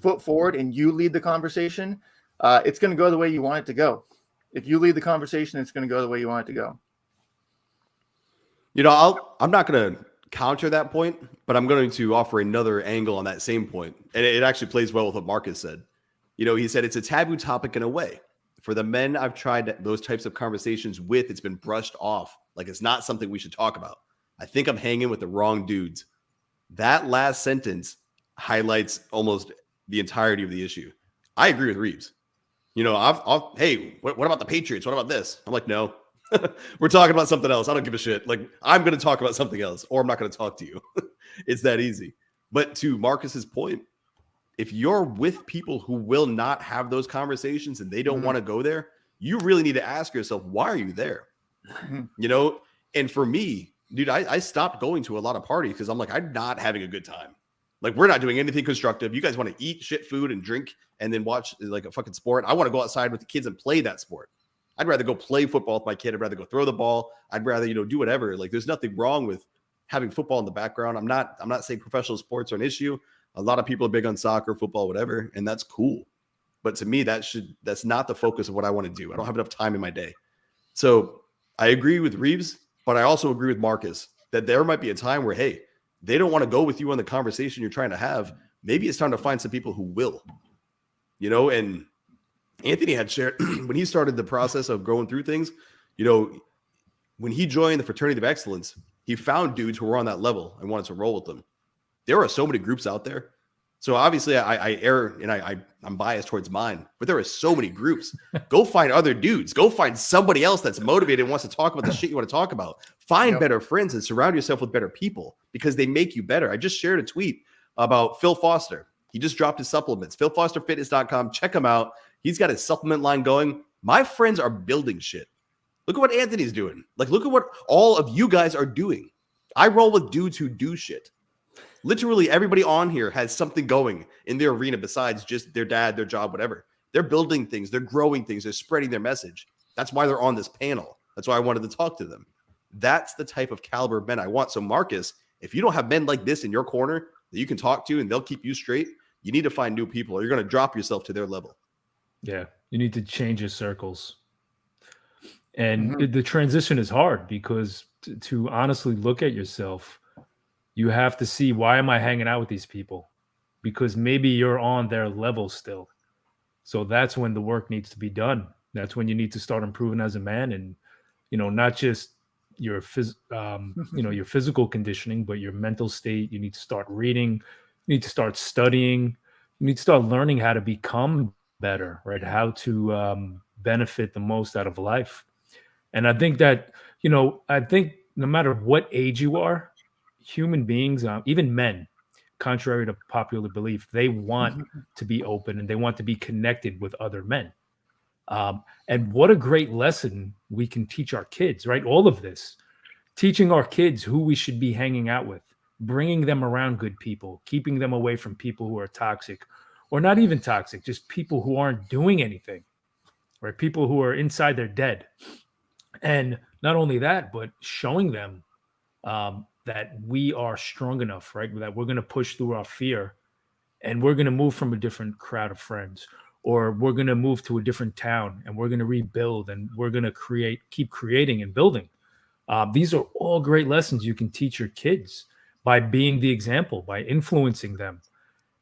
Speaker 5: foot forward and you lead the conversation, it's going to go the way you want it to go. If you lead the conversation, it's going to go the way you want it to go.
Speaker 1: I'm not going to counter that point, but I'm going to offer another angle on that same point. And it actually plays well with what Marcus said. He said it's a taboo topic in a way. For the men I've tried those types of conversations with, it's been brushed off. Like it's not something we should talk about. I think I'm hanging with the wrong dudes. That last sentence highlights almost the entirety of the issue. I agree with Reeves. Hey, what about the Patriots? What about this? I'm like, no, we're talking about something else. I don't give a shit. Like, I'm going to talk about something else, or I'm not going to talk to you. It's that easy. But to Marcus's point, if you're with people who will not have those conversations and they don't want to go there, you really need to ask yourself, why are you there? And for me, dude, I stopped going to a lot of parties because I'm like, I'm not having a good time. Like, we're not doing anything constructive. You guys want to eat shit food and drink and then watch like a fucking sport. I want to go outside with the kids and play that sport. I'd rather go play football with my kid. I'd rather go throw the ball. I'd rather, do whatever. Like, there's nothing wrong with having football in the background. I'm not saying professional sports are an issue. A lot of people are big on soccer, football, whatever, and that's cool. But to me, that's not the focus of what I want to do. I don't have enough time in my day. So I agree with Reeves, but I also agree with Marcus that there might be a time where, hey, they don't want to go with you on the conversation you're trying to have. Maybe it's time to find some people who will, and Anthony had shared when he started the process of going through things, when he joined the Fraternity of Excellence, he found dudes who were on that level and wanted to roll with them. There are so many groups out there. So obviously I err and I'm biased towards mine, but there are so many groups. Go find other dudes. Go find somebody else that's motivated and wants to talk about the shit you want to talk about. Find better friends and surround yourself with better people because they make you better. I just shared a tweet about Phil Foster. He just dropped his supplements, philfosterfitness.com. Check him out. He's got his supplement line going. My friends are building shit. Look at what Anthony's doing. Like, look at what all of you guys are doing. I roll with dudes who do shit. Literally everybody on here has something going in their arena besides just their dad, their job, whatever. They're building things. They're growing things. They're spreading their message. That's why they're on this panel. That's why I wanted to talk to them. That's the type of caliber of men I want. So Marcus, if you don't have men like this in your corner that you can talk to and they'll keep you straight, you need to find new people or you're going to drop yourself to their level.
Speaker 2: Yeah. You need to change your circles. And the transition is hard because to honestly look at yourself, you have to see, why am I hanging out with these people? Because maybe you're on their level still. So that's when the work needs to be done. That's when you need to start improving as a man, and not just your your physical conditioning, but your mental state. You need to start reading. You need to start studying. You need to start learning how to become better, right? How to benefit the most out of life. And I think that no matter what age you are, human beings, even men, contrary to popular belief, they want to be open and they want to be connected with other men. And what a great lesson we can teach our kids, right? All of this, teaching our kids who we should be hanging out with, bringing them around good people, keeping them away from people who are toxic or not even toxic, just people who aren't doing anything, right? People who are inside their dead. And not only that, but showing them that we are strong enough, right? That we're going to push through our fear and we're going to move from a different crowd of friends, or we're going to move to a different town and we're going to rebuild and we're going to keep creating and building. These are all great lessons you can teach your kids by being the example, by influencing them.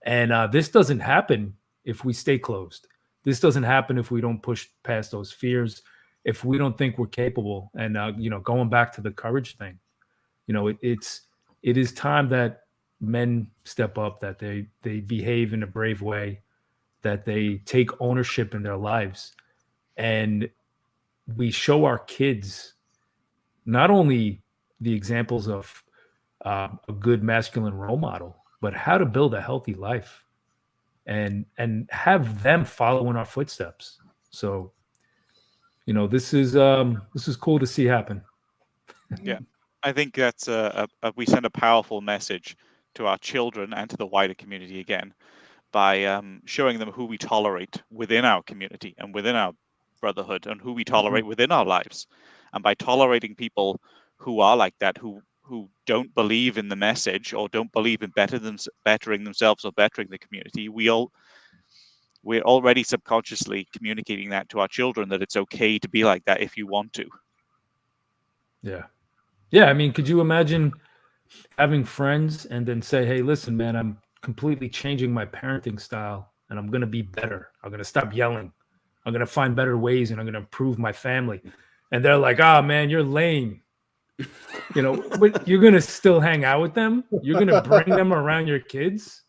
Speaker 2: And this doesn't happen if we stay closed. This doesn't happen if we don't push past those fears, if we don't think we're capable. And going back to the courage thing, it is time that men step up, that they behave in a brave way, that they take ownership in their lives, and we show our kids not only the examples of a good masculine role model, but how to build a healthy life, and have them follow in our footsteps. So, this is cool to see happen.
Speaker 3: Yeah, I think that's we send a powerful message to our children and to the wider community again by showing them who we tolerate within our community and within our brotherhood, and who we tolerate within our lives. And by tolerating people who are like that, who don't believe in the message or don't believe in bettering themselves or bettering the community, we're already subconsciously communicating that to our children, that it's okay to be like that if you want to.
Speaker 2: Yeah. I mean, could you imagine having friends and then say, hey, listen, man, I'm completely changing my parenting style and I'm going to be better. I'm going to stop yelling. I'm going to find better ways and I'm going to improve my family. And they're like, oh, man, you're lame. But you're going to still hang out with them. You're going to bring them around your kids.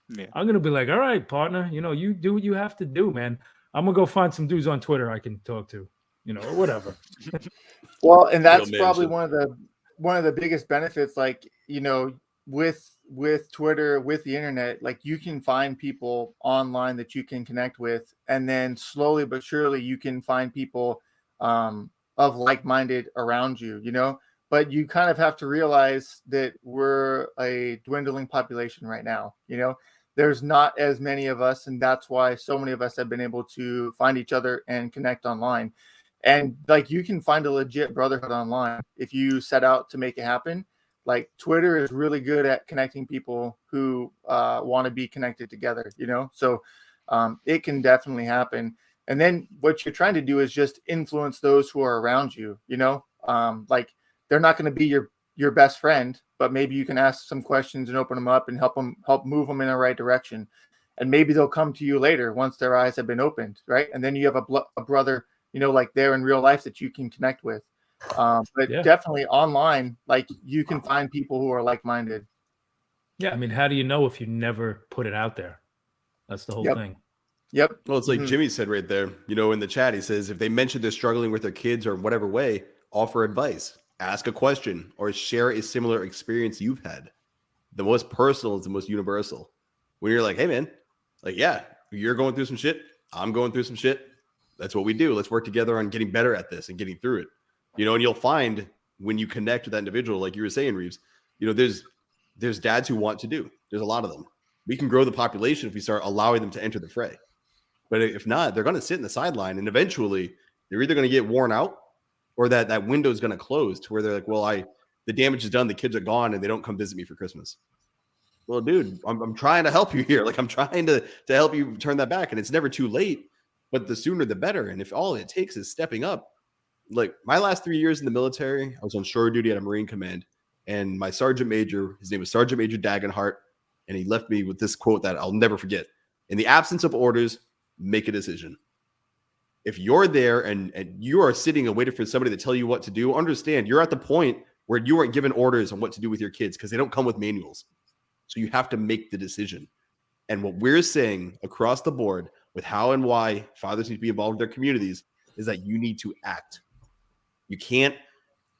Speaker 3: Yeah.
Speaker 2: I'm going to be like, all right, partner, you do what you have to do, man. I'm going to go find some dudes on Twitter I can talk to, or whatever.
Speaker 5: Well, and that's
Speaker 1: Real
Speaker 5: probably
Speaker 1: mansion.
Speaker 5: one of the biggest benefits, like, with Twitter, with the internet, like, you can find people online that you can connect with, and then slowly but surely you can find people of like-minded around you, but you kind of have to realize that we're a dwindling population right now. There's not as many of us, and that's why so many of us have been able to find each other and connect online. And like, you can find a legit brotherhood online if you set out to make it happen. Like, Twitter is really good at connecting people who want to be connected together, so it can definitely happen. And then what you're trying to do is just influence those who are around you, like, they're not going to be your best friend, but maybe you can ask some questions and open them up and help move them in the right direction. And maybe they'll come to you later once their eyes have been opened, right? And then you have a brother, like, there in real life that you can connect with. But definitely online, like, you can find people who are like-minded.
Speaker 2: Yeah, I mean, how do you know if you never put it out there? That's the whole thing.
Speaker 5: Yep.
Speaker 1: Well, it's like Jimmy said right there, in the chat, he says, if they mention they're struggling with their kids or whatever way, offer advice, ask a question, or share a similar experience you've had. The most personal is the most universal. When you're like, hey, man, like, yeah, you're going through some shit. I'm going through some shit. That's what we do. Let's work together on getting better at this and getting through it. And you'll find when you connect with that individual, like you were saying, Reeves, there's dads who want to do. There's a lot of them. We can grow the population if we start allowing them to enter the fray. But if not, they're going to sit in the sideline, and eventually they're either going to get worn out, or that window is going to close to where they're like, well, the damage is done. The kids are gone and they don't come visit me for Christmas. Well, dude, I'm trying to help you here. Like, I'm trying to help you turn that back, and it's never too late, but the sooner the better. And if all it takes is stepping up, like my last 3 years in the military, I was on shore duty at a Marine command, and my sergeant major, his name was Sergeant Major Dagenhart, and he left me with this quote that I'll never forget. In the absence of orders, make a decision. If you're there and you are sitting and waiting for somebody to tell you what to do, understand you're at the point where you aren't given orders on what to do with your kids, because they don't come with manuals. So you have to make the decision. And what we're saying across the board with how and why fathers need to be involved with their communities is that you need to act. You can't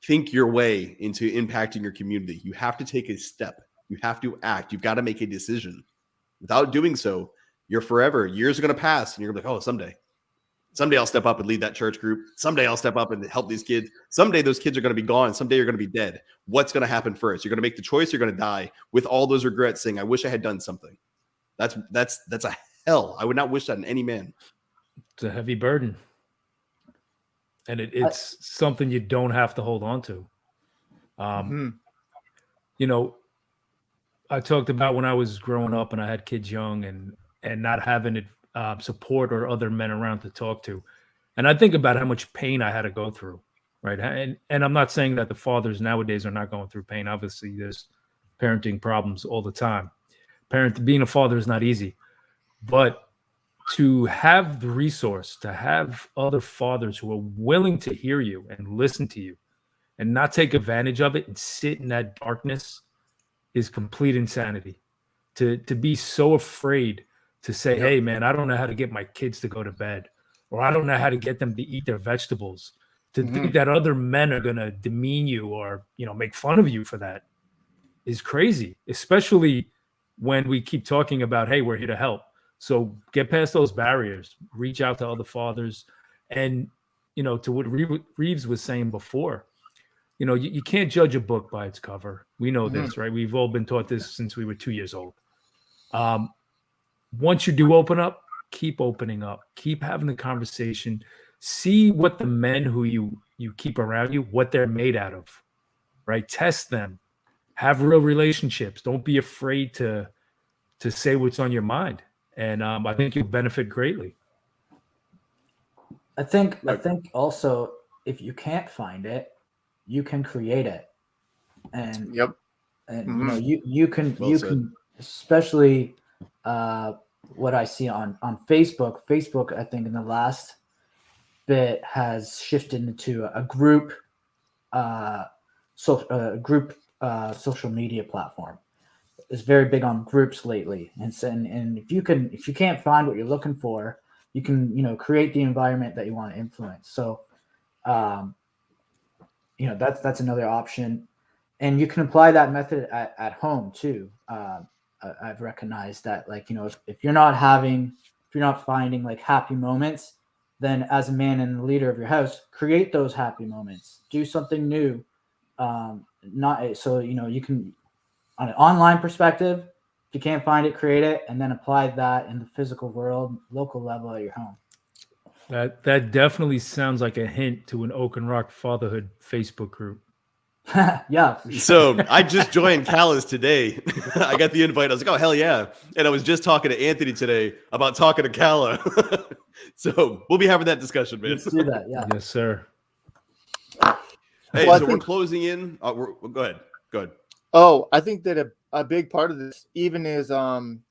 Speaker 1: think your way into impacting your community. You have to take a step. You have to act. You've got to make a decision. Without doing so, you're forever. Years are going to pass, and you're going to be like, oh, someday I'll step up and lead that church group. Someday I'll step up and help these kids. Someday those kids are going to be gone. Someday you're going to be dead. What's going to happen first? You're going to make the choice. You're going to die with all those regrets, saying, I wish I had done something. That's a hell. I would not wish that on any man.
Speaker 2: It's a heavy burden. And it's something you don't have to hold on to. I talked about when I was growing up and I had kids young and not having support or other men around to talk to. And I think about how much pain I had to go through, right? And I'm not saying that the fathers nowadays are not going through pain. Obviously, there's parenting problems all the time. Being a father is not easy, but to have the resource, to have other fathers who are willing to hear you and listen to you and not take advantage of it and sit in that darkness is complete insanity. To be so afraid to say, hey man, I don't know how to get my kids to go to bed, or I don't know how to get them to eat their vegetables. To think that other men are gonna demean you or make fun of you for that is crazy, especially when we keep talking about, hey, we're here to help. So get past those barriers, reach out to other fathers. And to what Reeves was saying before, you can't judge a book by its cover. We know this, right? We've all been taught this since we were 2 years old. Once you do open up, keep opening up, keep having the conversation, see what the men who you keep around you, what they're made out of, right? Test them, have real relationships. Don't be afraid to say what's on your mind. And I think you'll benefit greatly.
Speaker 4: I think also, if you can't find it, you can create it. And you can especially what I see on Facebook. Facebook, I think in the last bit has shifted into a group social media platform. It's very big on groups lately, and if you can't find what you're looking for, you can create the environment that you want to influence. So that's another option, and you can apply that method at home too. I've recognized that, if you're not finding like happy moments, then as a man and the leader of your house, create those happy moments. Do something new. Not so you can, on an online perspective, if you can't find it, create it, and then apply that in the physical world, local level at your home.
Speaker 2: That definitely sounds like a hint to an Oak and Rock Fatherhood Facebook group.
Speaker 4: Yeah. For sure.
Speaker 1: So I just joined Cala's today. I got the invite. I was like, oh, hell yeah. And I was just talking to Anthony today about talking to Cala. So we'll be having that discussion, man.
Speaker 4: Let's do that. Yeah.
Speaker 2: Yes, sir.
Speaker 1: Hey,
Speaker 5: Well,
Speaker 1: we're closing in. Go ahead.
Speaker 5: Oh, I think that a big part of this even is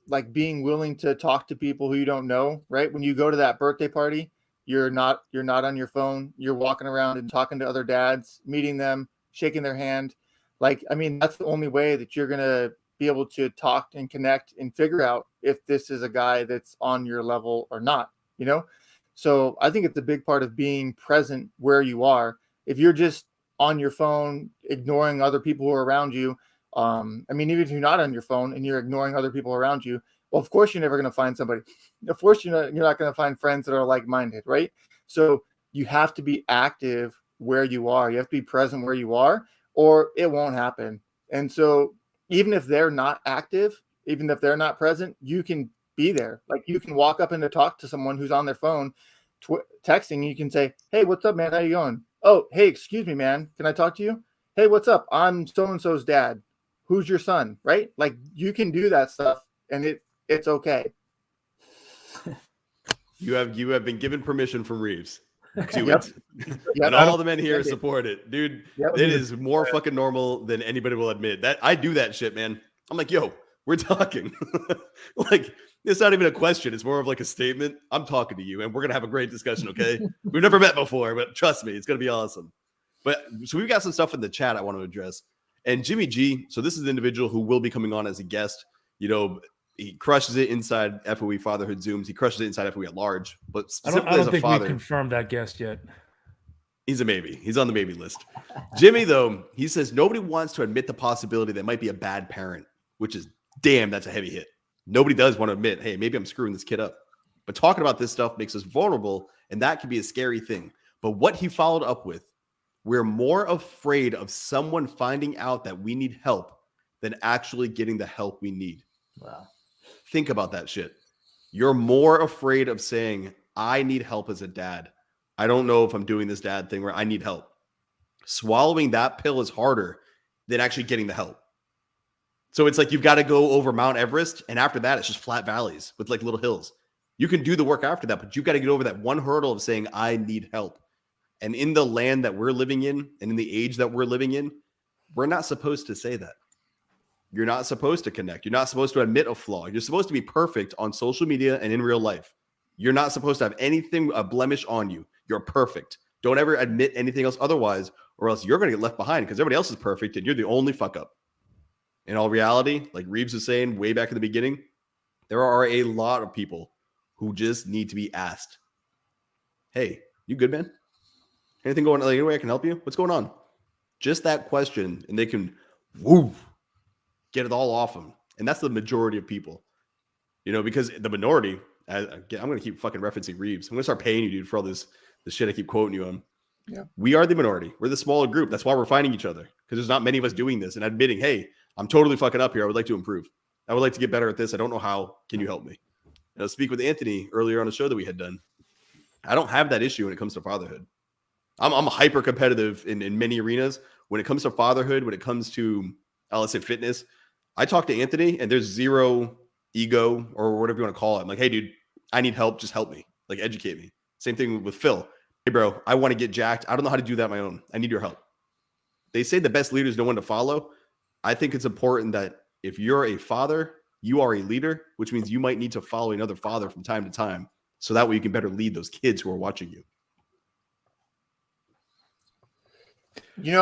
Speaker 5: like being willing to talk to people who you don't know, right? When you go to that birthday party, you're not on your phone. You're walking around and talking to other dads, meeting them, shaking their hand. Like, I mean, that's the only way that you're going to be able to talk and connect and figure out if this is a guy that's on your level or not, So I think it's a big part of being present where you are. If you're just on your phone, ignoring other people who are around you, even if you're not on your phone and you're ignoring other people around you, well, of course, you're never going to find somebody. Of course, you're not going to find friends that are like-minded, right? So you have to be active where you are. You have to be present where you are, or it won't happen. And so even if they're not active, even if they're not present, you can be there. Like, you can walk up and to talk to someone who's on their phone, texting. You can say, hey, what's up, man? How you going? Oh, hey, excuse me, man. Can I talk to you? Hey, what's up? I'm so-and-so's dad. Who's your son? Right? Like, you can do that stuff, and it's okay.
Speaker 1: You have been given permission from Reeves to
Speaker 5: Yep.
Speaker 1: it.
Speaker 5: Yep.
Speaker 1: And all the men here support it. Dude,
Speaker 5: Yep.
Speaker 1: it is more fucking normal than anybody will admit. That I do that shit, man. I'm like, yo, we're talking. Like, it's not even a question. It's more of like a statement. I'm talking to you, and we're going to have a great discussion, okay? We've never met before, but trust me, it's going to be awesome. But so we've got some stuff in the chat I want to address. And Jimmy G, so this is an individual who will be coming on as a guest. He crushes it inside FOE Fatherhood Zooms. He crushes it inside FOE at large. But specifically
Speaker 2: I don't
Speaker 1: as a
Speaker 2: think
Speaker 1: father,
Speaker 2: we confirmed that guest yet.
Speaker 1: he's a maybe. He's on the maybe list. Jimmy, though, he says nobody wants to admit the possibility that might be a bad parent, which is, damn, that's a heavy hit. Nobody does want to admit, hey, maybe I'm screwing this kid up. But talking about this stuff makes us vulnerable, and that can be a scary thing. But what he followed up with, we're more afraid of someone finding out that we need help than actually getting the help we need.
Speaker 4: Wow.
Speaker 1: Think about that shit. You're more afraid of saying, I need help as a dad. I don't know if I'm doing this dad thing where I need help. Swallowing that pill is harder than actually getting the help. So it's like you've got to go over Mount Everest, and after that, it's just flat valleys with like little hills. You can do the work after that, but you've got to get over that one hurdle of saying, I need help. And in the land that we're living in and in the age that we're living in, we're not supposed to say that. You're not supposed to connect. You're not supposed to admit a flaw. You're supposed to be perfect on social media and in real life. You're not supposed to have anything, a blemish on you. You're perfect. Don't ever admit anything else otherwise, or else you're going to get left behind because everybody else is perfect and you're the only fuck up. In all reality, like Reeves was saying way back in the beginning, there are a lot of people who just need to be asked, hey, you good, man? Anything going on? Like, any way I can help you? What's going on? Just that question, and they can get it all off them. And that's the majority of people, because the minority, I'm going to keep fucking referencing Reeves. I'm going to start paying you, dude, for all this shit I keep quoting you on.
Speaker 5: Yeah.
Speaker 1: We are the minority. We're the smaller group. That's why we're finding each other, because there's not many of us doing this and admitting, hey, I'm totally fucking up here. I would like to improve. I would like to get better at this. I don't know how. Can you help me? Speak with Anthony earlier on a show that we had done. I don't have that issue when it comes to fatherhood. I'm hyper competitive in many arenas. When it comes to fatherhood, when it comes to, let's say, fitness, I talk to Anthony and there's zero ego or whatever you want to call it. I'm like, hey, dude, I need help. Just help me. Like, educate me. Same thing with Phil. Hey, bro, I want to get jacked. I don't know how to do that on my own. I need your help. They say the best leaders know when to follow. I think it's important that if you're a father, you are a leader, which means you might need to follow another father from time to time. So that way you can better lead those kids who are watching you.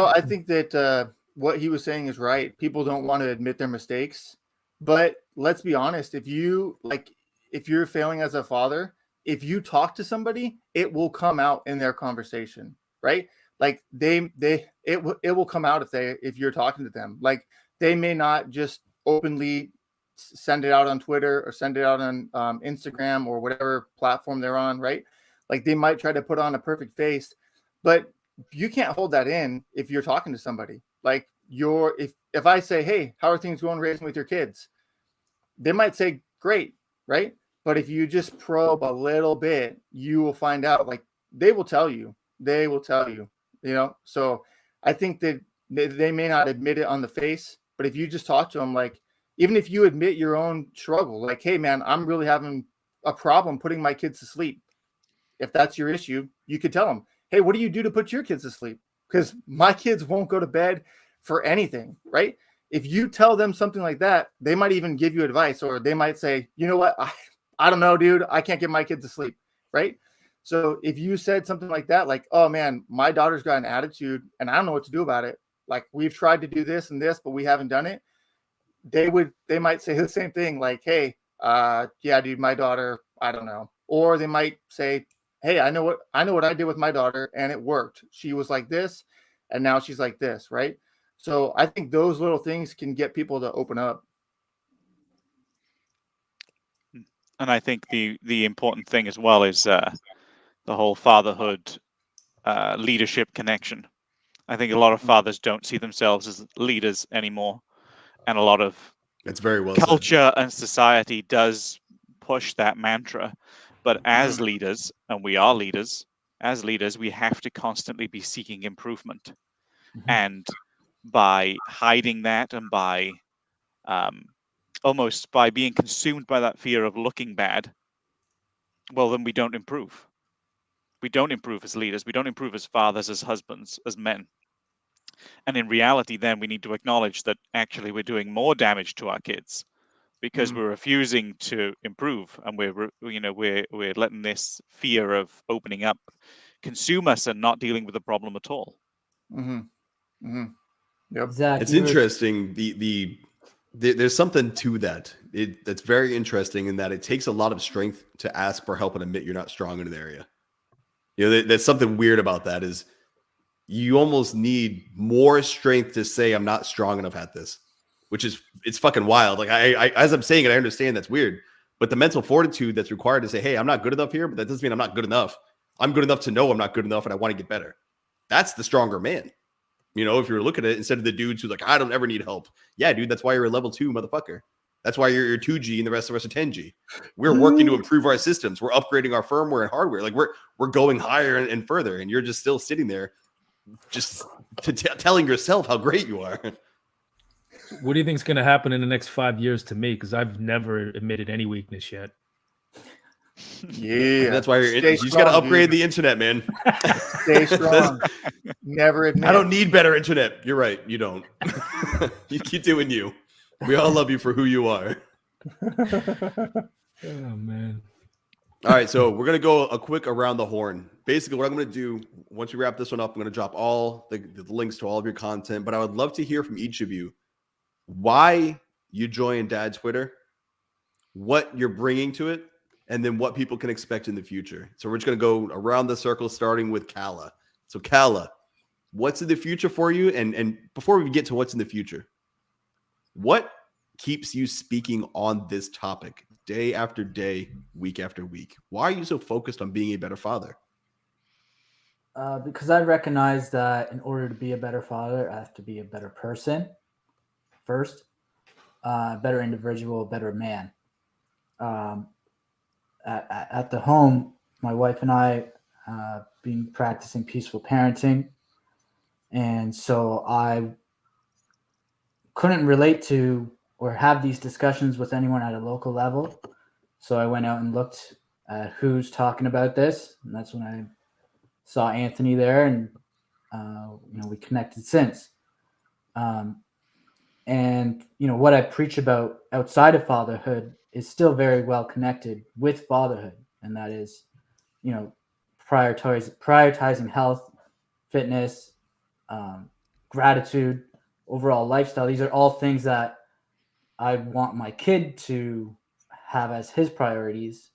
Speaker 5: I think that what he was saying is right. People don't want to admit their mistakes, but let's be honest. If you're failing as a father, if you talk to somebody, it will come out in their conversation, right? Like it will come out if you're talking to them. Like, they may not just openly send it out on Twitter or send it out on Instagram or whatever platform they're on, right? Like, they might try to put on a perfect face, but you can't hold that in if you're talking to somebody. Like, if I say, hey, how are things going raising with your kids? They might say, great, right? But if you just probe a little bit, you will find out. Like, they will tell you. So I think that they may not admit it on the face, but if you just talk to them, like, even if you admit your own struggle, like, hey, man, I'm really having a problem putting my kids to sleep. If that's your issue, you could tell them, hey, what do you do to put your kids to sleep? Because my kids won't go to bed for anything, right? If you tell them something like that, they might even give you advice, or they might say, you know what? I don't know, dude. I can't get my kids to sleep, right? So if you said something like that, like, oh, man, my daughter's got an attitude and I don't know what to do about it. Like, we've tried to do this and this, but we haven't done it. They might say the same thing, like, hey, yeah, dude, my daughter, I don't know. Or they might say, hey, I know what I did with my daughter and it worked. She was like this and now she's like this, right? So I think those little things can get people to open up.
Speaker 3: And I think the important thing as well is the whole fatherhood leadership connection. I think a lot of fathers don't see themselves as leaders anymore, and a lot of
Speaker 1: It's very well
Speaker 3: culture and society does push that mantra. But as leaders, and we are leaders, as leaders, we have to constantly be seeking improvement. And by hiding that, and by almost by being consumed by that fear of looking bad, well, then we don't improve. We don't improve as leaders. We don't improve as fathers, as husbands, as men. And in reality, then we need to acknowledge that actually we're doing more damage to our kids because we're refusing to improve, and we're letting this fear of opening up consume us and not dealing with the problem at all.
Speaker 5: Yep.
Speaker 4: Zac,
Speaker 1: It's interesting. There's something to that. That's very interesting in that it takes a lot of strength to ask for help and admit you're not strong in an area. There's something weird about that. Is you almost need more strength to say I'm not strong enough at this, it's fucking wild. Like I as I'm saying it, I understand that's weird, but the mental fortitude that's required to say, hey, I'm not good enough here, but that doesn't mean I'm not good enough. I'm good enough to know I'm not good enough and I want to get better. That's the stronger man. If you're looking at it, instead of the dudes who's like, I don't ever need help. Yeah, dude, that's why you're a level 2 motherfucker. That's why you're 2G and the rest of us are 10G. We're working to improve our systems. We're upgrading our firmware and hardware. Like we're going higher and further, and you're just still sitting there, just telling yourself how great you are.
Speaker 2: What do you think is going to happen in the next 5 years to me? Because I've never admitted any weakness yet.
Speaker 5: Yeah,
Speaker 1: That's why
Speaker 5: Stay
Speaker 1: you just got to
Speaker 5: strong,
Speaker 1: upgrade
Speaker 5: dude.
Speaker 1: the internet, man.
Speaker 5: Stay strong. Never admit.
Speaker 1: I don't need better internet. You're right. You don't. You keep doing you. We all love you for who you are.
Speaker 2: Oh, man.
Speaker 1: All right, so we're going to go a quick around the horn. Basically, what I'm going to do, once we wrap this one up, I'm going to drop all the links to all of your content, but I would love to hear from each of you why you joined Dad's Twitter, what you're bringing to it, and then what people can expect in the future. So we're just going to go around the circle, starting with Cala. So Cala, what's in the future for you? And before we get to what's in the future, what keeps you speaking on this topic day after day, week after week? Why are you so focused on being a better father?
Speaker 4: Because I recognize that in order to be a better father, I have to be a better person first, a better individual, a better man. At the home, my wife and I been practicing peaceful parenting, and so I couldn't relate to or have these discussions with anyone at a local level. So I went out and looked at who's talking about this, and that's when I saw Anthony there, and we connected since. And what I preach about outside of fatherhood is still very well connected with fatherhood, and that is, prioritizing health, fitness, gratitude, overall lifestyle. These are all things that I want my kid to have as his priorities.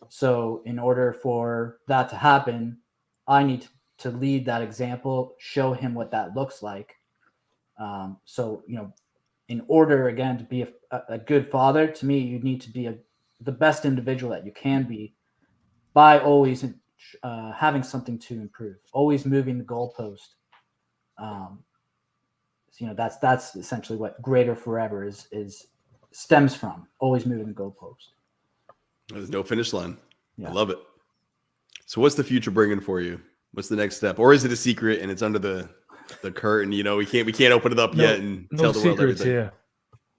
Speaker 4: So in order for that to happen, I need to lead that example, show him what that looks like. So, in order, again, to be a good father, to me, you need to be the best individual that you can be by always having something to improve, always moving the goalpost. That's essentially what greater forever is stems from, always moving the goalpost.
Speaker 1: There's no finish line.
Speaker 4: Yeah.
Speaker 1: I love it. So what's the future bringing for you? What's the next step? Or is it a secret and it's under the curtain? We can't open it up yet and tell the world everything.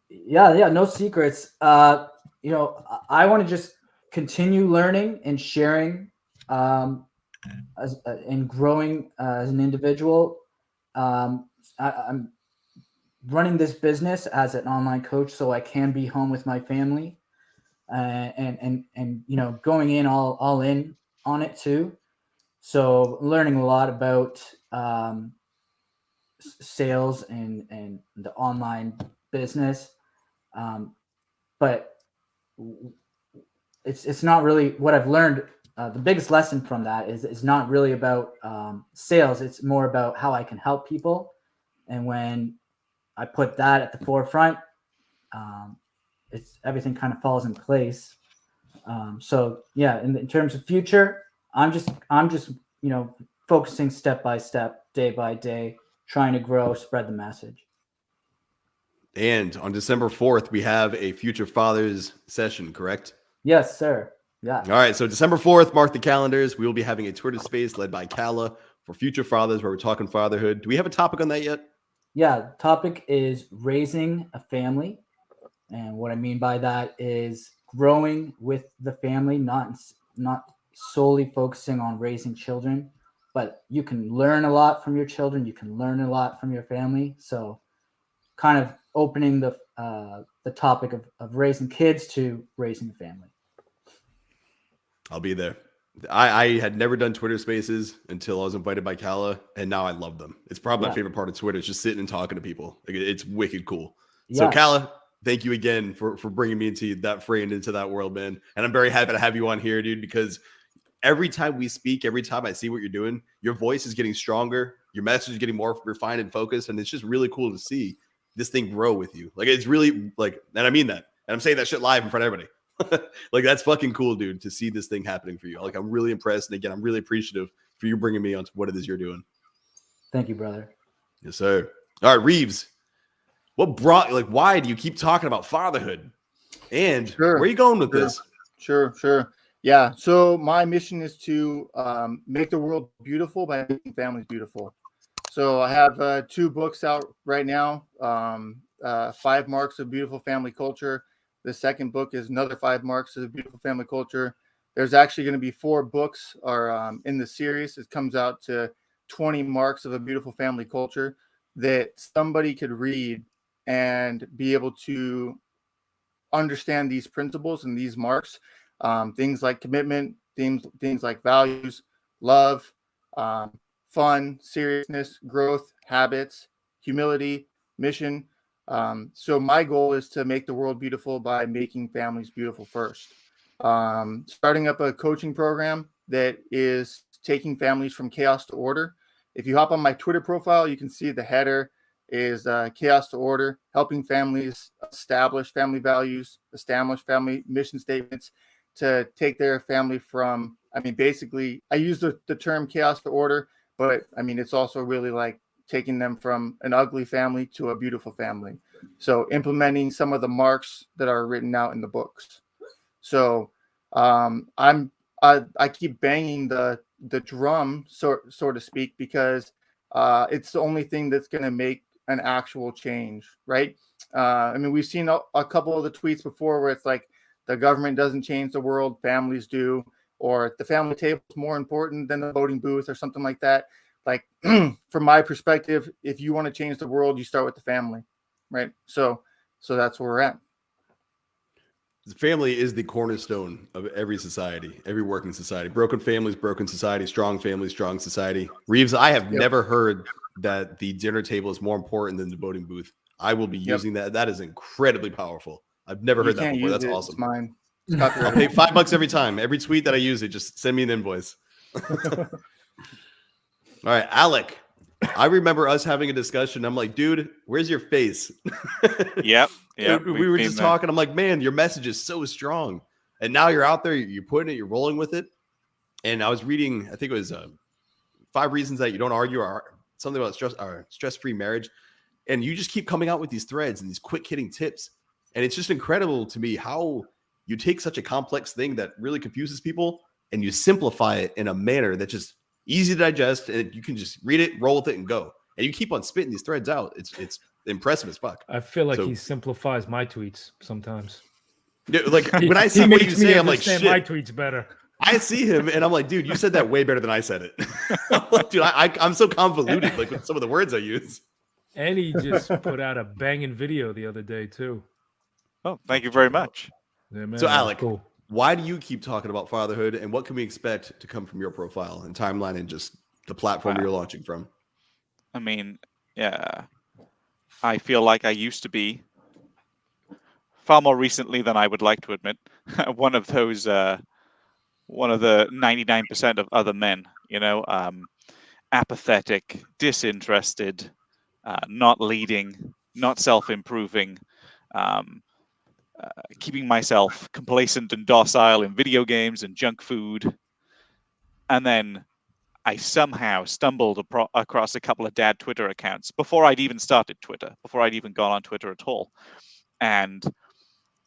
Speaker 4: Yeah, no secrets. I want to just continue learning and sharing and growing as an individual. I'm running this business as an online coach so I can be home with my family and going in all in on it too. So learning a lot about sales and the online business. But it's not really what I've learned. The biggest lesson from that is not really about sales. It's more about how I can help people. And when I put that at the forefront, everything kind of falls in place. So yeah, in terms of future, I'm just focusing step by step, day by day, trying to grow, spread the message.
Speaker 1: And on December 4th, we have a Future Fathers session, correct?
Speaker 4: Yes, sir. Yeah.
Speaker 1: All right. So December 4th, mark the calendars. We will be having a Twitter space led by Cala for Future Fathers, where we're talking fatherhood. Do we have a topic on that yet?
Speaker 4: Yeah. The topic is raising a family. And what I mean by that is growing with the family, not solely focusing on raising children, but you can learn a lot from your children. You can learn a lot from your family. So kind of opening the topic of raising kids to raising a family.
Speaker 1: I'll be there. I had never done Twitter spaces until I was invited by Cala, and now I love them. It's probably my favorite part of Twitter. It's just sitting and talking to people. It's wicked cool. Yeah. So Cala, thank you again for bringing me into that fray and into that world, man. And I'm very happy to have you on here, dude, because every time we speak, every time I see what you're doing, your voice is getting stronger. Your message is getting more refined and focused. And it's just really cool to see this thing grow with you. Like, it's really like, and I mean that. And I'm saying that shit live in front of everybody. Like, that's fucking cool, dude, to see this thing happening for you. Like, I'm really impressed. And again, I'm really appreciative for you bringing me onto what it is you're doing.
Speaker 4: Thank you, brother.
Speaker 1: Yes, sir. All right, Reeves, why do you keep talking about fatherhood? And where are you going with this?
Speaker 5: Sure. Yeah. So my mission is to make the world beautiful by making families beautiful. So I have 2 books out right now. 5 Marks of Beautiful Family Culture. The second book is another 5 Marks of Beautiful Family Culture. There's actually going to be 4 books in the series. It comes out to 20 Marks of a Beautiful Family Culture that somebody could read and be able to understand these principles and these marks, things like commitment, things like values, love, fun, seriousness, growth, habits, humility, mission. So my goal is to make the world beautiful by making families beautiful first. Starting up a coaching program that is taking families from chaos to order. If you hop on my Twitter profile, you can see the header is chaos to order, helping families establish family values, establish family mission statements to take their family from, I mean, basically, I use the term chaos to order, but I mean, it's also really like taking them from an ugly family to a beautiful family. So implementing some of the marks that are written out in the books. So I keep banging the drum, so to speak, because it's the only thing that's going to make an actual change, right? I mean, we've seen a couple of the tweets before where it's like the government doesn't change the world, families do, or the family table is more important than the voting booth or something like that. Like from my perspective, if you want to change the world, you start with the family, right? So that's where we're at.
Speaker 1: The family is the cornerstone of every society, every working society. Broken families, broken society. Strong families, strong society. Reeves, I have never heard that the dinner table is more important than the voting booth. I will be using that. That is incredibly powerful. I've never heard that before. That's awesome.
Speaker 5: It's mine. It's copyrighted.
Speaker 1: I'll pay $5 every time. Every tweet that I use it, just send me an invoice. All right, Alec. I remember us having a discussion. I'm like, dude, where's your face?
Speaker 3: Yep.
Speaker 1: We were just talking. I'm like, man, your message is so strong. And now you're out there, you're putting it, you're rolling with it. And I was reading, I think it was 5 reasons that you don't argue, or something about stress-free marriage. And you just keep coming out with these threads and these quick hitting tips. And it's just incredible to me how you take such a complex thing that really confuses people and you simplify it in a manner that's just easy to digest, and you can just read it, roll with it, and go. And you keep on spitting these threads out. It's impressive as fuck.
Speaker 2: I feel like he simplifies my tweets sometimes.
Speaker 1: Like when I see what you say, I'm like, shit.
Speaker 2: My tweets better.
Speaker 1: I see him, and I'm like, dude, you said that way better than I said it. I'm like, dude, I'm so convoluted, like with some of the words I use.
Speaker 2: And he just put out a banging video the other day too.
Speaker 3: Oh, thank you very much.
Speaker 2: Yeah, man,
Speaker 1: so, Alec,
Speaker 2: cool.
Speaker 1: Why do you keep talking about fatherhood, and what can we expect to come from your profile and timeline and just the platform you're launching from?
Speaker 3: I mean, yeah, I feel like I used to be, far more recently than I would like to admit, one of those, one of the 99% of other men, you know, apathetic, disinterested, not leading, not self-improving, keeping myself complacent and docile in video games and junk food. And then I somehow stumbled across a couple of dad Twitter accounts before I'd even started Twitter, before I'd even gone on Twitter at all. And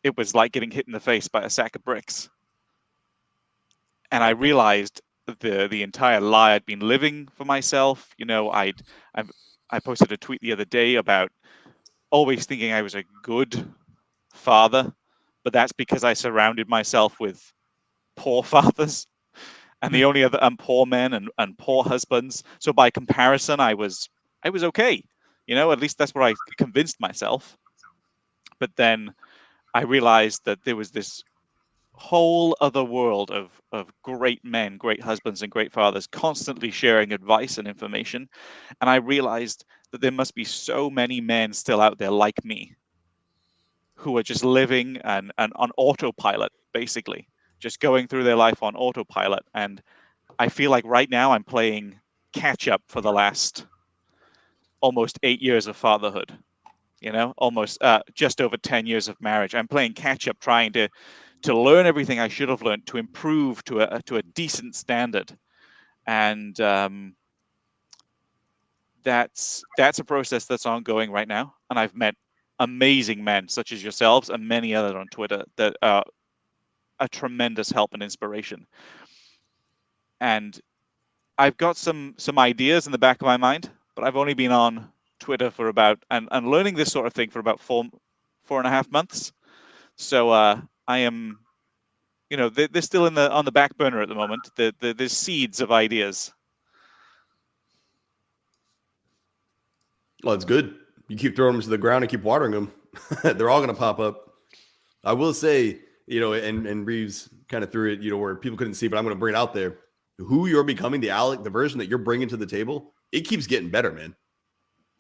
Speaker 3: it was like getting hit in the face by a sack of bricks. And I realized the entire lie I'd been living for myself. You know, I posted a tweet the other day about always thinking I was a good father, but that's because I surrounded myself with poor fathers and the only other poor men and poor husbands. So by comparison, I was okay. You know, at least that's what I convinced myself. But then I realized that there was this whole other world of great men, great husbands, and great fathers constantly sharing advice and information. And I realized that there must be so many men still out there like me who are just living and on autopilot, basically, just going through their life on autopilot. And I feel like right now I'm playing catch up for the last almost 8 years of fatherhood, you know, almost just over 10 years of marriage. I'm playing catch up, trying to learn everything I should have learned, to improve to a decent standard. And that's a process that's ongoing right now. And I've met amazing men such as yourselves and many others on Twitter that are a tremendous help and inspiration. And I've got some ideas in the back of my mind, but I've only been on Twitter for about and learning this sort of thing for about 4.5 months. So I am, they're still on the back burner at the moment. There's seeds of ideas.
Speaker 1: Well, it's good. You keep throwing them to the ground and keep watering them. They're all going to pop up. I will say, and Reeves kind of threw it, where people couldn't see, but I'm going to bring it out there. Who you're becoming, the Alec, the version that you're bringing to the table, it keeps getting better, man.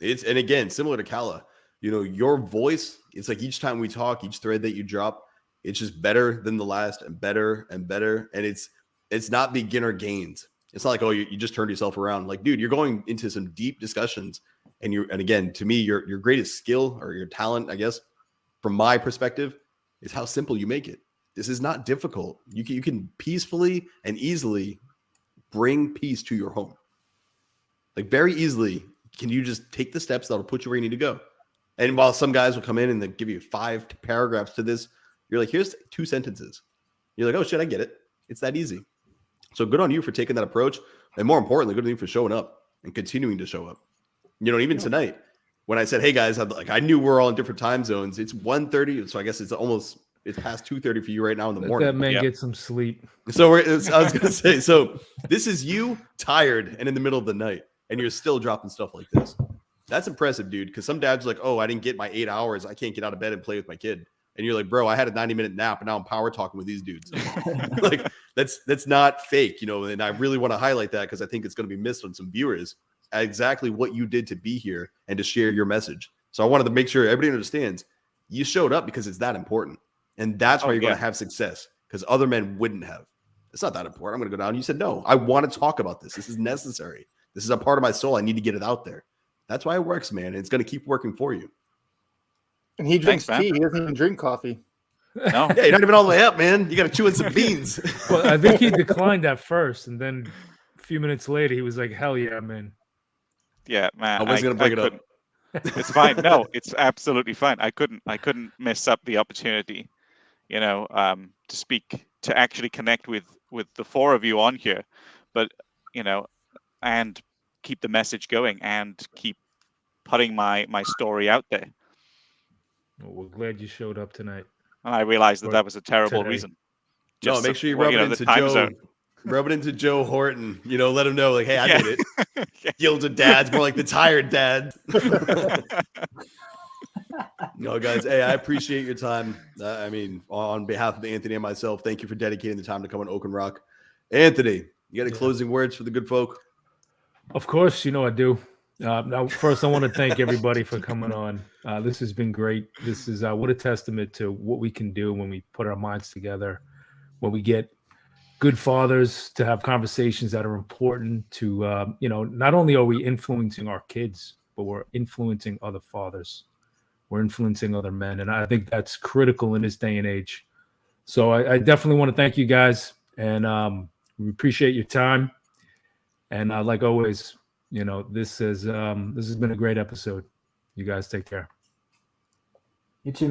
Speaker 1: And again, similar to Cala, your voice, it's like each time we talk, each thread that you drop, it's just better than the last and better and better. And it's not beginner gains. It's not like, oh, you just turned yourself around. Like, dude, you're going into some deep discussions. And again, to me, your greatest skill or your talent, I guess, from my perspective, is how simple you make it. This is not difficult. You can peacefully and easily bring peace to your home. Like, very easily, can you just take the steps that'll put you where you need to go? And while some guys will come in and they give you 5 paragraphs to this, you're like, here's 2 sentences. You're like, oh shit, I get it. It's that easy. So good on you for taking that approach. And more importantly, good on you for showing up and continuing to show up. Even tonight, when I said, hey guys, I knew we're all in different time zones. It's 1:30, so I guess it's past 2:30 for you right now in the morning.
Speaker 2: That man get some sleep.
Speaker 1: So I was going to say, so this is you tired and in the middle of the night, and you're still dropping stuff like this. That's impressive, dude, because some dads are like, oh, I didn't get my 8 hours. I can't get out of bed and play with my kid. And you're like, bro, I had a 90-minute nap, and now I'm power talking with these dudes. Like, that's not fake, and I really want to highlight that because I think it's going to be missed on some viewers, exactly what you did to be here and to share your message. So I wanted to make sure everybody understands you showed up because it's that important. And that's why you're going to have success, because other men wouldn't have. It's not that important. I'm going to go down. You said, no, I want to talk about this. This is necessary. This is a part of my soul. I need to get it out there. That's why it works, man. It's going to keep working for you.
Speaker 5: And he drinks tea. He doesn't even drink coffee.
Speaker 3: No.
Speaker 1: Yeah, you're not even all the way up, man. You got to chew in some beans.
Speaker 2: Well, I think he declined at first, and then a few minutes later, he was like, hell yeah, man.
Speaker 3: Yeah, man.
Speaker 1: I was going to bring it up.
Speaker 3: It's fine. No, it's absolutely fine. I couldn't mess up the opportunity, to speak, to actually connect with the 4 of you on here, but and keep the message going and keep putting my story out there.
Speaker 2: Well, we're glad you showed up tonight.
Speaker 3: And I realized that was a terrible reason.
Speaker 1: No, make sure you rub it into Joe.
Speaker 3: Zone.
Speaker 1: Rub it into Joe Horton. Let him know, like, hey, I did it. Gilded dads, more like the tired dad. No, guys, hey, I appreciate your time. On behalf of Anthony and myself, thank you for dedicating the time to come on Oak and Rock. Anthony, you got any closing words for the good folk?
Speaker 2: Of course, I do. Now, first, I want to thank everybody for coming on. This has been great. This is what a testament to what we can do when we put our minds together, when we get good fathers to have conversations that are important to, not only are we influencing our kids, but we're influencing other fathers. We're influencing other men. And I think that's critical in this day and age. So I definitely want to thank you guys. And we appreciate your time. And like always, this has been a great episode. You guys take care.
Speaker 4: You too.